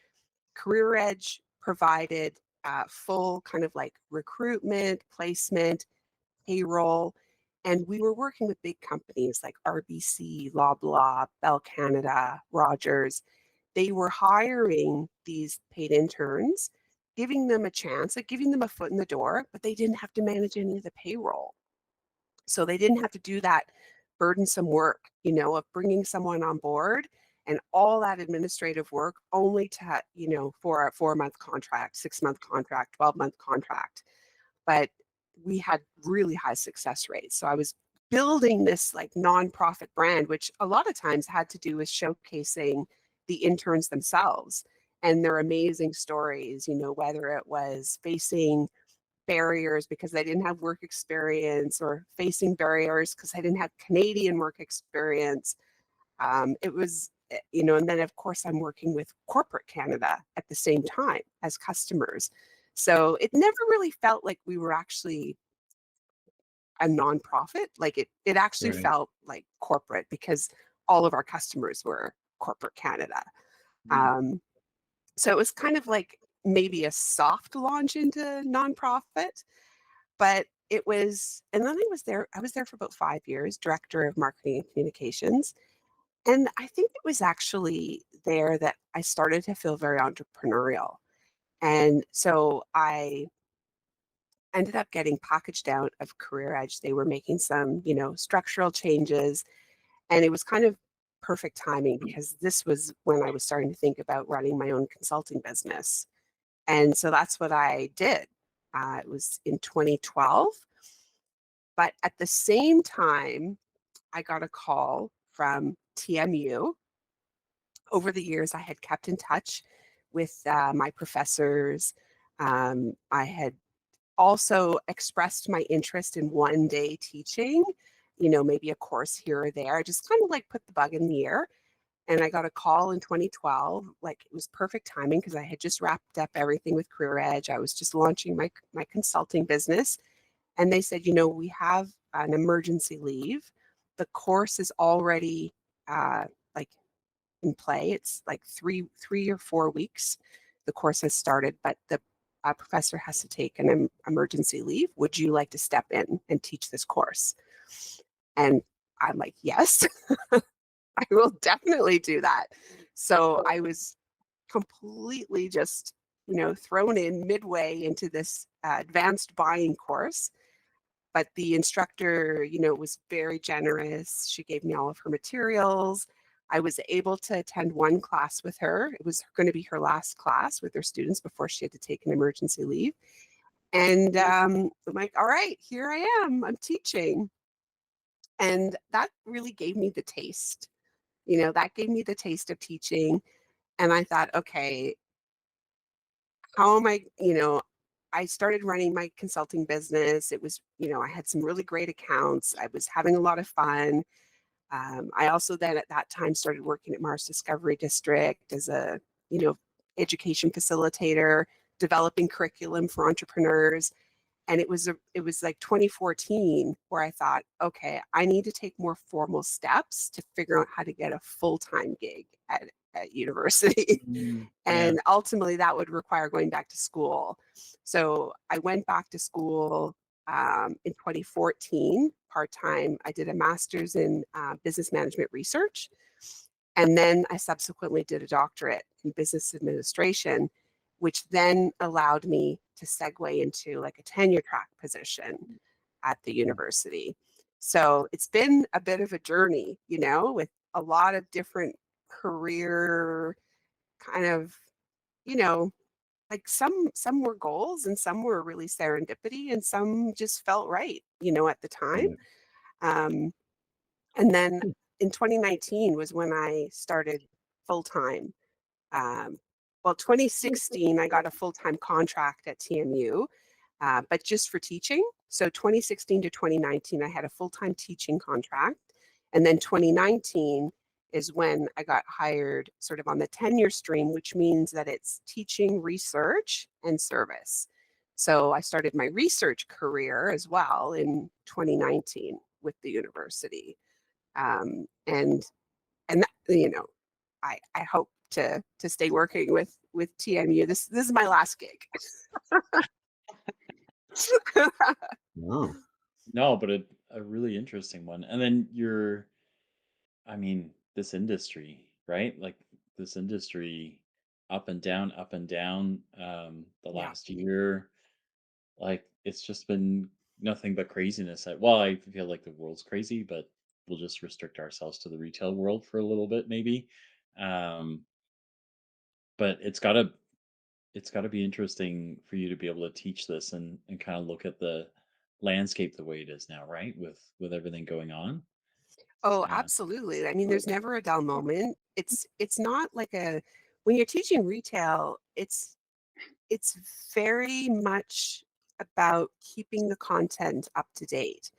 Career Edge provided full kind of like recruitment, placement, payroll. And we were working with big companies like RBC, Loblaw, Bell Canada, Rogers. They were hiring these paid interns, giving them a chance, like giving them a foot in the door, but they didn't have to manage any of the payroll. So they didn't have to do that burdensome work, of bringing someone on board and all that administrative work only to, for a 4-month contract, 6-month contract, 12-month contract. But we had really high success rates. So I was building this like nonprofit brand, which a lot of times had to do with showcasing the interns themselves and their amazing stories, whether it was facing barriers because they didn't have work experience or facing barriers because they didn't have Canadian work experience. It was, and then of course I'm working with corporate Canada at the same time as customers. So it never really felt like we were actually a nonprofit. Like it actually Right. felt like corporate because all of our customers were corporate Canada. Mm. Um, so it was kind of like maybe a soft launch into nonprofit, but it was, and then I was there for about 5 years, director of marketing and communications. And I think it was actually there that I started to feel very entrepreneurial. And so I ended up getting packaged out of Career Edge. They were making some, structural changes, and it was kind of perfect timing because this was when I was starting to think about running my own consulting business. And so that's what I did. It was in 2012. But at the same time, I got a call from TMU. Over the years, I had kept in touch with my professors. I had also expressed my interest in 1-day teaching, maybe a course here or there. I just kind of like put the bug in the air. And I got a call in 2012. Like it was perfect timing because I had just wrapped up everything with Career Edge. I was just launching my consulting business. And they said, we have an emergency leave. The course is already like in play. It's like 3 or 4 weeks. The course has started, but the professor has to take an emergency leave. Would you like to step in and teach this course? And I'm like, yes, I will definitely do that. So I was completely just, thrown in midway into this advanced buying course. But the instructor, was very generous. She gave me all of her materials. I was able to attend one class with her. It was going to be her last class with her students before she had to take an emergency leave. And I'm like, all right, here I am. I'm teaching. And that really gave me the taste. That gave me the taste of teaching. And I thought, okay, how am I started running my consulting business. It was, I had some really great accounts. I was having a lot of fun. I also then at that time started working at Mars Discovery District as a, education facilitator. developing curriculum for entrepreneurs. And it was like 2014 where I thought, okay, I need to take more formal steps to figure out how to get a full-time gig at university. Yeah. And ultimately that would require going back to school. So I went back to school in 2014 part-time. I did a master's in business management research. And then I subsequently did a doctorate in business administration, which then allowed me to segue into like a tenure track position at the university. So it's been a bit of a journey, with a lot of different career kind of, you know, like some were goals and some were really serendipity and some just felt right, at the time. Yeah. Um, and then in 2019 was when I started full time. Um, well, 2016, I got a full time contract at TMU, but just for teaching. So 2016 to 2019, I had a full time teaching contract. And then 2019 is when I got hired sort of on the tenure stream, which means that it's teaching, research, and service. So I started my research career as well in 2019 with the university. And I hope to stay working with TMU. This is my last gig. Oh, No, but a really interesting one. And then I mean, this industry, right? Like this industry up and down the Yeah. last year. Like it's just been nothing but craziness. Well, I feel like the world's crazy, but we'll just restrict ourselves to the retail world for a little bit, maybe. Um, but it's gotta be interesting for you to be able to teach this and kind of look at the landscape the way it is now, right? With everything going on. Oh, Uh, absolutely. I mean, there's never a dull moment. It's not like a when you're teaching retail, it's very much about keeping the content up to date.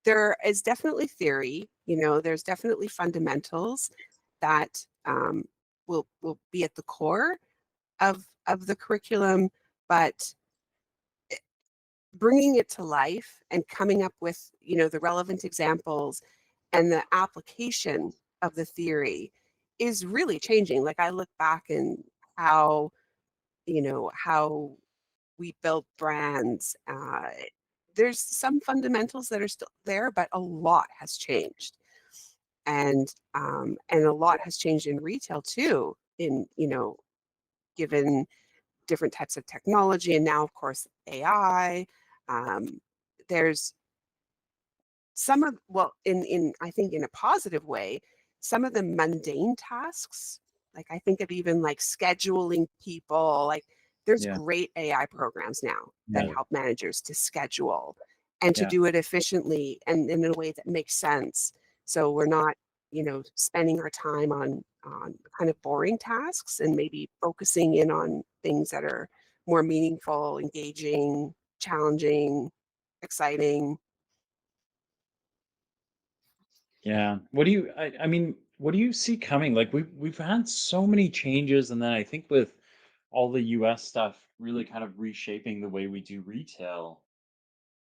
There is definitely theory, there's definitely fundamentals that will be at the core of the curriculum, but bringing it to life and coming up with, the relevant examples and the application of the theory is really changing. Like I look back and how, how we build brands. There's some fundamentals that are still there, but a lot has changed. And a lot has changed in retail too, given different types of technology and now of course AI. Um, there's some of well in I think in a positive way, some of the mundane tasks, like I think of even like scheduling people, like there's yeah, great AI programs now that yeah, help managers to schedule and to yeah, do it efficiently and in a way that makes sense. So we're not, spending our time on kind of boring tasks and maybe focusing in on things that are more meaningful, engaging, challenging, exciting. yeah. I mean, what do you see coming? Like we've had so many changes, and then I think with all the US stuff really kind of reshaping the way we do retail.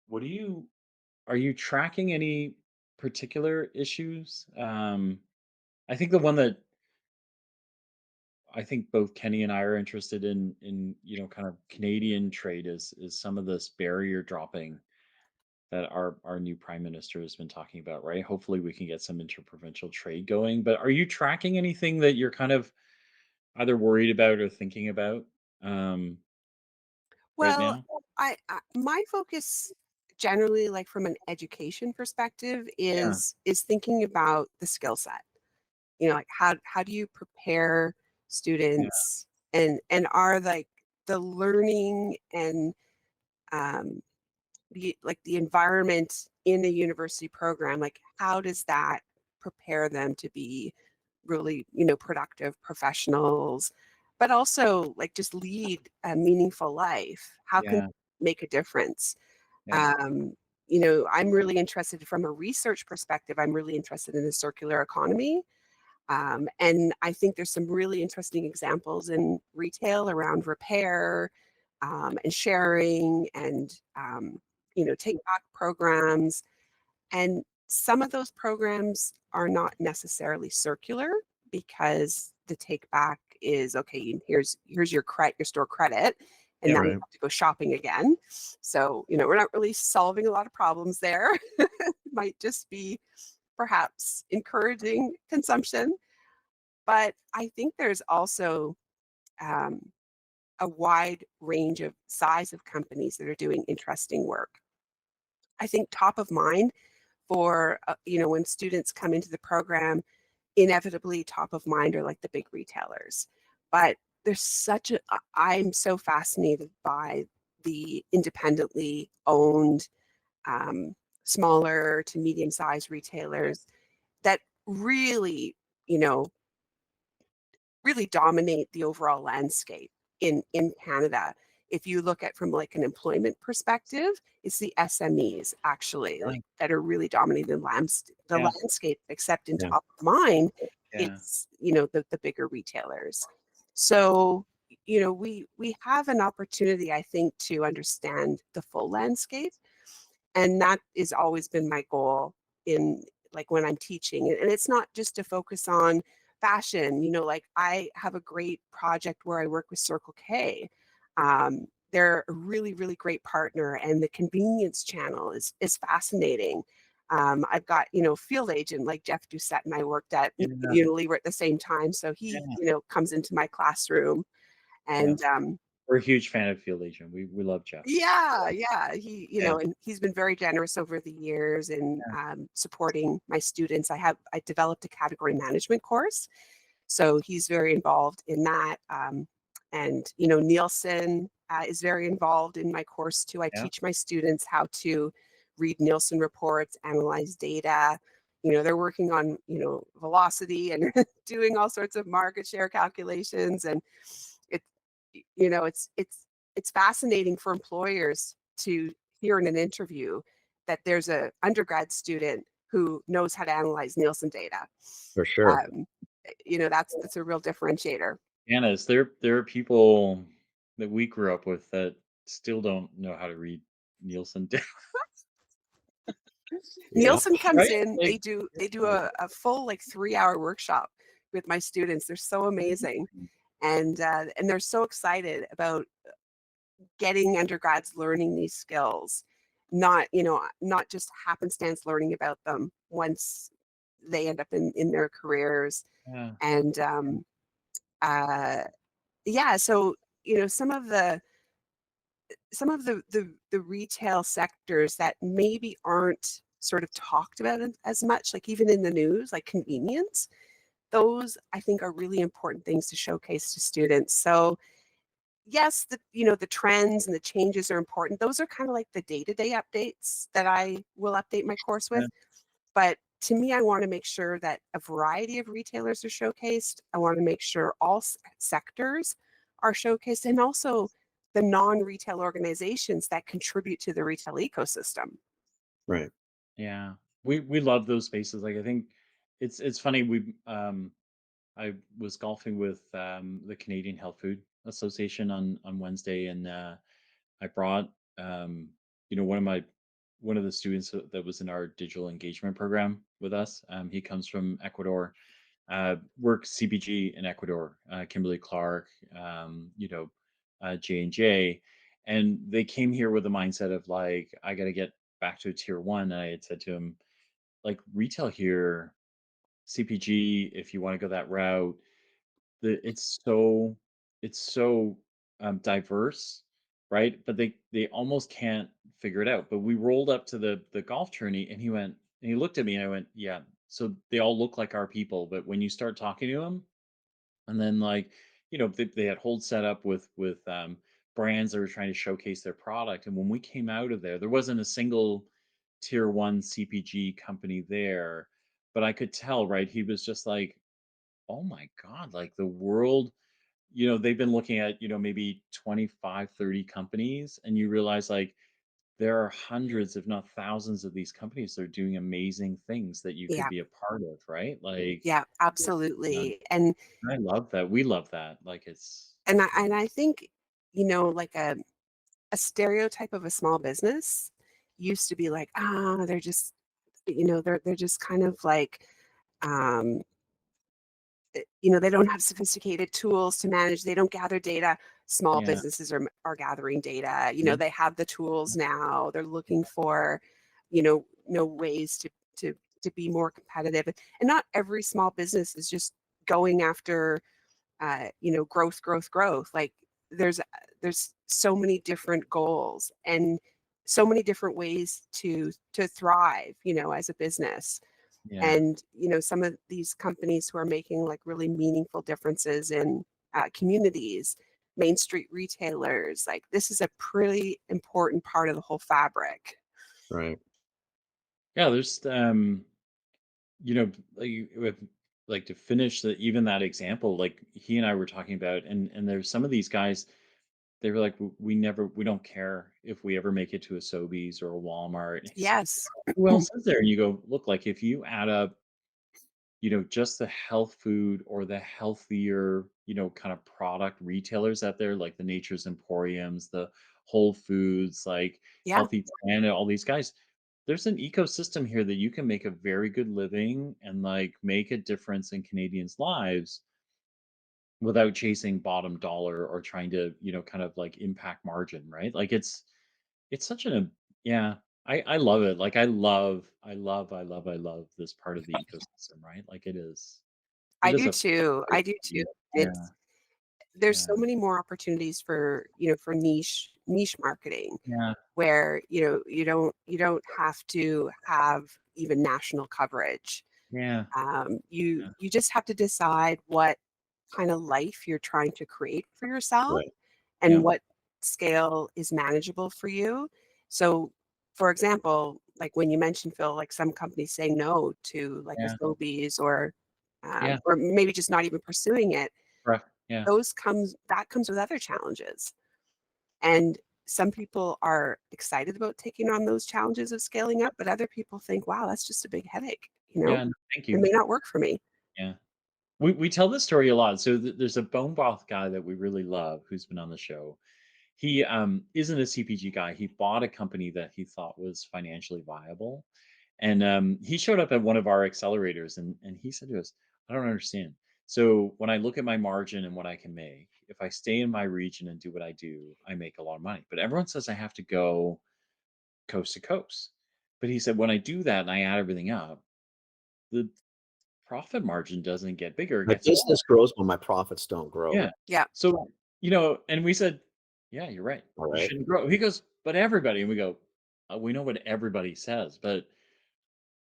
What do you Are you tracking any particular issues? I think the one that I think both Kenny and I are interested in kind of Canadian trade is some of this barrier dropping that our new prime minister has been talking about, right? Hopefully we can get some interprovincial trade going. But are you tracking anything that you're kind of either worried about or thinking about um, right Well, now? I my focus generally, like from an education perspective, Yeah, is thinking about the skill set. Like how do you prepare yeah, students and are like the learning and um, the environment in a university program, like how does that prepare them to be really, productive professionals, but also like just lead a meaningful life? How can yeah, make a difference? yeah, um, I'm really interested from a research perspective. I'm really interested in the circular economy. And I think there's some really interesting examples in retail around repair and sharing and take back programs. And some of those programs are not necessarily circular because the take back is okay. Here's your store credit, and Yeah, now you right. have to go shopping again. So we're not really solving a lot of problems there. It might just be perhaps encouraging consumption, but I think there's also um, a wide range of size of companies that are doing interesting work. I think top of mind for when students come into the program, inevitably top of mind are like the big retailers. But there's I'm so fascinated by the independently owned um, smaller to medium sized retailers that really, you know, really dominate the overall landscape in Canada. If you look at from like an employment perspective, it's the SMEs actually Yeah, like that are really dominating the yeah, landscape, except in Yeah. top of mind, yeah. it's the bigger retailers. So we have an opportunity, I think, to understand the full landscape, and that has always been my goal in like when I'm teaching. And it's not just to focus on fashion, like I have a great project where I work with Circle K. They're a really, really great partner, and the convenience channel is fascinating. I've got, field agent like Jeff Doucette and I worked at Yeah, Unilever at the same time. So he, yeah, comes into my classroom yeah. and We're a huge fan of Field Agent. We love Jeff. yeah, yeah. Yeah, And he's been very generous over the years in supporting my students. I developed a category management course, so he's very involved in that. And Nielsen is very involved in my course too. I yeah, teach my students how to read Nielsen reports, analyze data. They're working on velocity and doing all sorts of market share calculations, and it it's fascinating for employers to hear in an interview that there's a undergrad student who knows how to analyze Nielsen data. For sure. Um, that's a real differentiator. Janice, there are people that we grew up with that still don't know how to read Nielsen data, Yeah. Nielsen comes right? in, Like, they do a full like 3-hour workshop with my students. They're so amazing. And they're so excited about getting undergrads learning these skills, not just happenstance learning about them once they end up in their careers. yeah, And uh, yeah, so some of the retail sectors that maybe aren't sort of talked about as much, like even in the news, like convenience, those I think are really important things to showcase to students. So yes, the trends and the changes are important. Those are kind of like the day-to-day updates that I will update my course yeah, with. But to me, I want to make sure that a variety of retailers are showcased. I want to make sure all sectors are showcased, and also the non-retail organizations that contribute to the retail ecosystem. Right. yeah. We love those spaces. Like I think it's funny. I was golfing with the Canadian Health Food Association on Wednesday, and I brought one of the students that was in our digital engagement program with us. He comes from Ecuador, works CPG in Ecuador. Kimberly Clark, J&J, and they came here with a mindset of like, I got to get back to a tier one. And I had said to him, like, retail here, CPG, if you want to go that route, the it's so diverse, right? But they almost can't figure it out. But we rolled up to the golf tourney, and he looked at me, and I went, yeah. So they all look like our people, but when you start talking to them, and then like, they had hold set up with brands that were trying to showcase their product. And when we came out of there, there wasn't a single tier one CPG company there, but I could tell, right? He was just like, oh my God, like the world, they've been looking at, maybe 25, 30 companies, and you realize like there are hundreds, if not thousands, of these companies that are doing amazing things that you could Yeah. be a part of, right? Like, Yeah, uh, absolutely. I love that. We love that. Like, it's And I think, like a stereotype of a small business used to be like, they're just, they're just kind of like, um, they don't have sophisticated tools to manage. They don't gather data. Small yeah, businesses are gathering data. mhm, They have the tools now. They're looking for, ways to be more competitive. And not every small business is just going after growth, growth, growth. Like there's there's so many different goals and so many different ways to thrive, as a business. yeah. And some of these companies who are making like really meaningful differences in communities, Main Street retailers, like this is a pretty important part of the whole fabric. Right. Yeah, there's you know, with like to finish even that example, like he and I were talking about, and there's some of these guys, they were like, we don't care if we ever make it to a Sobeys or a Walmart. And he's like, Yes. who else is there? And you go, look, like if you add up, just the health food or the healthier, kind of product retailers out there, like the Nature's Emporiums, the Whole Foods, like Yeah, Healthy Planet, all these guys, there's an ecosystem here that you can make a very good living and like make a difference in Canadians' lives without chasing bottom dollar or trying to, kind of like impact margin, right? Like it's such yeah, I love it. Like I love this part of the ecosystem, right? Like it I is do a too. place I do to too. be. Yeah, It's There's so yeah, many more opportunities for niche marketing yeah, where, you don't have to have even national coverage. yeah, yeah, You just have to decide what kind of life you're trying to create for yourself Right. and yeah, what scale is manageable for you. So, for example, like when you mentioned, Phil, like some companies say no to like a yeah, Sobeys yeah, or maybe just not even pursuing it. correct. Yeah, That comes with other challenges. And some people are excited about taking on those challenges of scaling up, but other people think, wow, that's just a big headache. yeah. No, thank It you. may not work for me. Yeah. We tell this story a lot. So there's a bone broth guy that we really love who's been on the show. He isn't a CPG guy. He bought a company that he thought was financially viable. And he showed up at one of our accelerators and he said to us, I don't understand. So when I look at my margin and what I can make, if I stay in my region and do what I do, I make a lot of money. But everyone says I have to go coast to coast. But he said, when I do that and I add everything up, the profit margin doesn't get bigger, it My gets smaller. business grows, but my profits don't grow. Yeah. Yeah. So, and we said, yeah, you're right. All You right. shouldn't grow. He goes, but everybody. And we go, we know what everybody says, but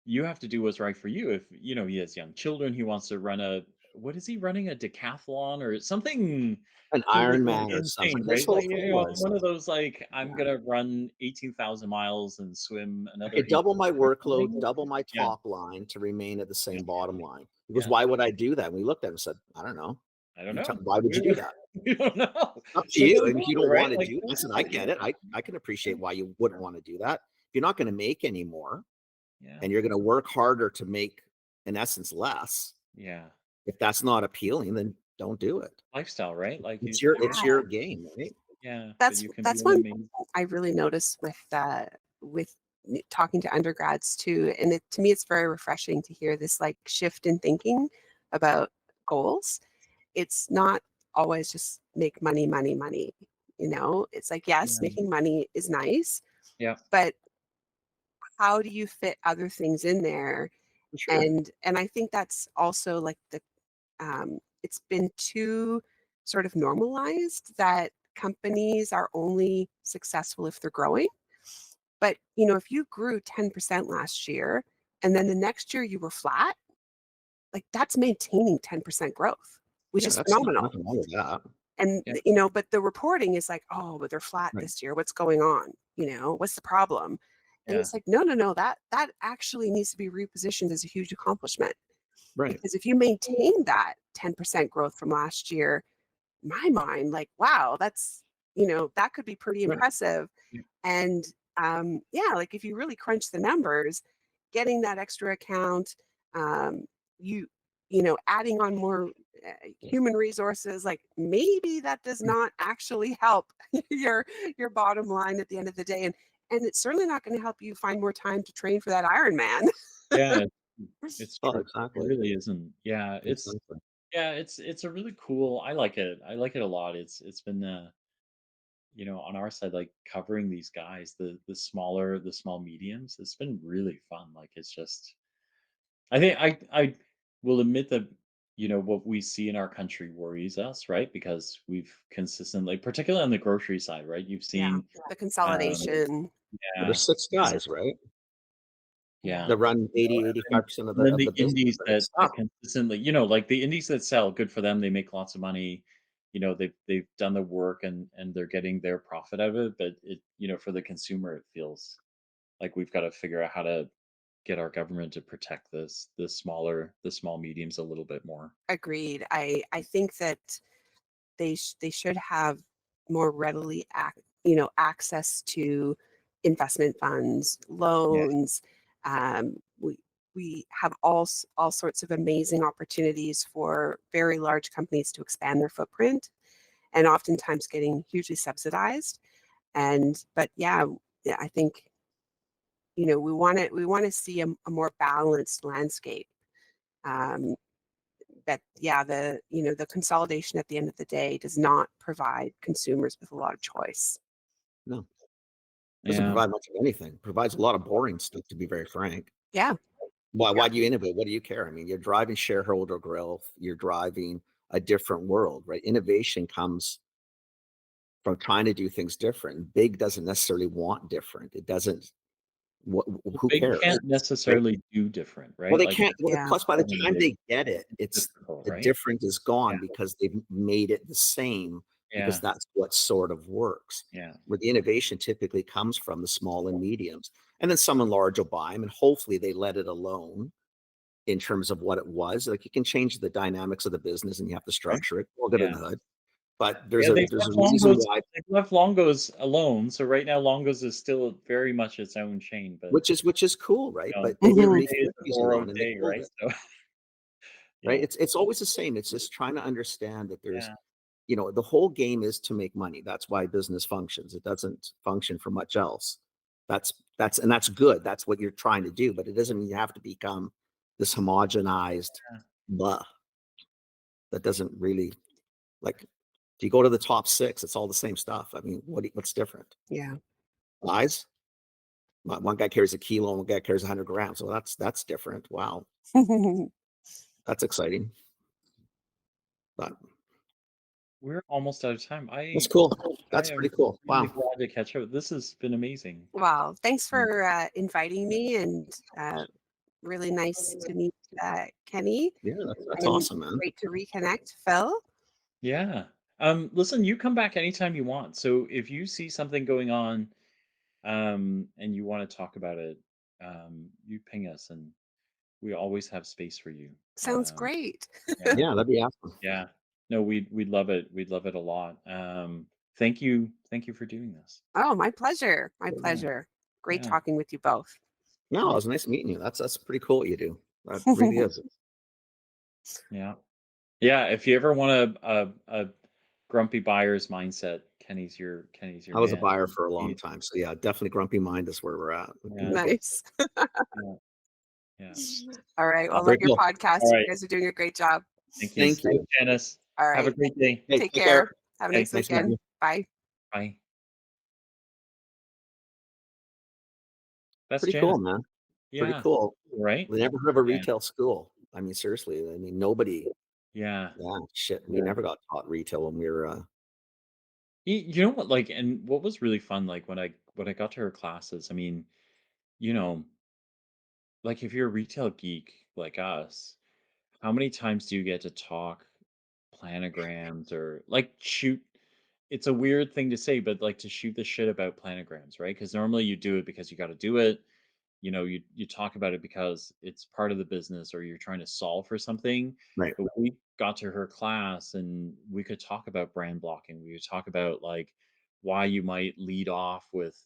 you have to do what's right for you. If, he has young children, he wants to what is he running? A decathlon or something An really Iron Man or insane, something. His right? whole Like, thing was, one of those, like, I'm yeah, going to run 18,000 miles and swim I another could double 18. my workload, double my Yeah. top line to remain at the Yeah. same bottom line. He goes, Yeah. "Why would I do that?" And we looked at him and said, "I don't know. I don't know. Why would you do that?" We don't know. Up to So it you. doesn't And if you matter, don't right? want to Like, do, listen, I get it. I can appreciate why you wouldn't want to do that. If you're not going to make any more yeah. and you're going to work harder to make, in essence, less, Yeah. if that's not appealing, then don't do it. Lifestyle, right? Like It's Yeah. your game, right? yeah, but That's you can be that's an one amazing. thing I really noticed with talking to undergrads too. And to me, it's very refreshing to hear this like shift in thinking about goals. It's not always just make money, money, money. It's like, yes, Yeah. making money is nice, Yeah, but how do you fit other things in there? For sure. And I think that's also like it's been too sort of normalized that companies are only successful if they're growing. But if you grew 10% last year and then the next year you were flat, like that's maintaining 10% growth, which Yeah, is that's not phenomenal. nothing wrong with that. And yeah, but the reporting is like, oh, but they're flat Right. this year. What's going on? What's the problem? And yeah, it's like, no, no, no, that actually needs to be repositioned as a huge accomplishment. Right. Because if you maintain that 10% growth from last year, my mind, like, wow, that could be pretty Right. impressive. yeah, And yeah, like if you really crunch the numbers, getting that extra account, um, you adding on more human resources, like maybe that does not actually help your bottom line at the end of the day, and it's certainly not going to help you find more time to train for that Ironman. Yeah, it's Oh, true. It exactly. really isn't. Yeah, Exactly. it's a really cool. I like it. I like it a lot. It's been on our side, like covering these guys, the small mediums. It's been really fun. Like it's just I think I will admit that what we see in our country worries us, right? Because we've consistently, particularly on the grocery side, right? You've Yeah, seen, the um, consolidation. But yeah, there's six and guys, right? yeah, That run you know, 80, and 85% and then of the the business, indies right? that It's tough. consistently, like the indies that sell, good for them. They make lots of money. They've done the work and they're getting their profit out of it. But for the consumer, it feels like we've got to figure out how to get our government to protect the small mediums a little bit more. Agreed. I think that they should have more readily access to investment funds, Yeah. loans. We have all sorts of amazing opportunities for very large companies to expand their footprint, and oftentimes getting hugely subsidized. And but yeah, I think we want to see a more balanced landscape. Um, that yeah, the consolidation at the end of the day does not provide consumers with a lot of choice. No, doesn't Yeah. provide much of anything. Provides a lot of boring stuff, to be very frank. Yeah, Why do you innovate? What do you care? I mean, you're driving shareholder growth, you're driving a different world, right? Innovation comes from trying to do things different. Big doesn't necessarily want different. It doesn't. What, who Big cares, can't right? necessarily do different, Well, right? they Like can't. Well, yeah, plus, by the time they get it, it's it's difficult, the right? different is Yeah. gone because they've made it the same because Yeah. that's what sort of works. Yeah. Where the innovation typically comes from the small and mediums, and then someone large will buy them, and hopefully they let it alone in terms of what it was. Like you can change the dynamics of the business, and you have to Right? structure it. All good in Yeah. the hood, but Yeah, there's a reason why, They've left Longos alone, so right now Longos is still very much its own chain, but, which is cool, right? But they didn't every Mhm. leave day is a cookies borrowed alone, and they day, killed right? it. So, Right? yeah. It's always the same. It's just trying to understand that there's, Yeah. the whole game is to make money. That's why business functions. It doesn't function for much else. That's good. That's what you're trying to do, but it doesn't mean you have to become this homogenized Yeah. blah that doesn't really like if you go to the top six, it's all the same stuff. I mean, what's different? Yeah. Lies? One guy carries a kilo and one guy carries 100 grams. So that's different. Wow. That's exciting. But We're almost out of time. that's cool. I That's am pretty cool. really Wow. glad to catch up. This has been amazing. Wow, thanks Mm. for inviting me, and really nice to meet Kenny, Yeah, that's and awesome, man. great to reconnect, Phil. Yeah. Listen, you come back anytime you want. So if you see something going on, and you want to talk about it, you ping us, and we always have space for you. Sounds great. Yeah. Yeah, that'd be awesome. Yeah. No, we'd love it. We'd love it a lot. Thank you for doing this. Oh, my pleasure. My Yeah. pleasure. Great Yeah. talking with you both. No, it was nice meeting you. That's pretty cool what you do. That really is. Yeah. Yeah. If you ever want a grumpy buyer's mindset, Kenny's your I was a man. buyer for a long He- time. So yeah, definitely grumpy mind is where we're at. yeah. Nice. Yeah. Yeah. All right. Well, I love Very your cool. All podcast. You right. guys are doing a great job. Thank you. Thank Thanks, you. Janice. All Have a right. great day. Hey, Take take care. care. Have a Okay. nice Nice meeting weekend. you. Bye. Bye. That's Pretty cool, Janice. man. Pretty Yeah. cool. Right? We never heard of a Yeah. retail school. I mean, seriously. I mean, nobody. Yeah. Yeah, shit. We Yeah. never got taught retail when we were. You know what, like, and what was really fun, like when I got to her classes, I mean, you know, like if you're a retail geek like us, how many times do you get to talk planograms or like shoot? It's a weird thing to say, but like to shoot the shit about planograms, right? Because normally you do it because you got to do it. You talk about it because it's part of the business or you're trying to solve for something. Right. But we got to her class and we could talk about brand blocking. We could talk about like why you might lead off with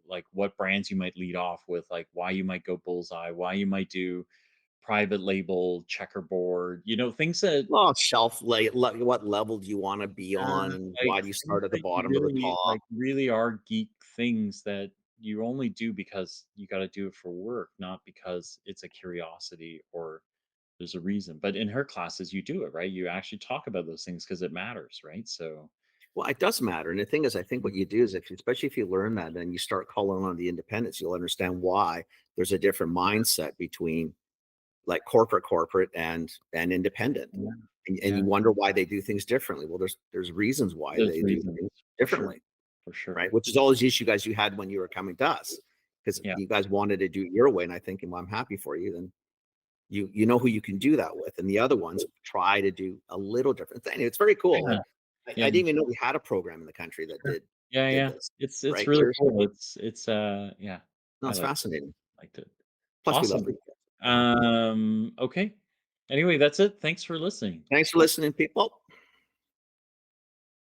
like what brands you might lead off with, like why you might go bullseye, why you might do private label, checkerboard, things that Well, shelf what level do you want to be uh, on, and like why do you things start at the that you bottom or the really top? like really are geek things that you only do because you got to do it for work, not because it's a curiosity or there's a reason. But in her classes, you do it, right? You actually talk about those things because it matters, right? So, Well, it does matter. And the thing is, I think mm, what you do is, especially if you learn that and you start calling on the independents, you'll understand why there's a different mindset between like corporate and independent. yeah, And you yeah, wonder why they do things differently. Well, there's reasons why there's they do reasons things for sure, differently, for sure. right? Which is always the issue guys you had when you were coming to us, because Yeah, you guys wanted to do it your way. And I think, well, I'm happy for you. Then you know who you can do that with, and the other ones try to do a little different thing. It's very cool. yeah, Like I yeah, didn't even know we had a program in the country that sure. that Yeah, did yeah. this. It's Right? really Seriously, cool. It's yeah, no, I it's liked fascinating. liked it. Plus, we love Awesome. the kids. So, Okay. Anyway, that's it. Thanks for listening. thanks for listening, people.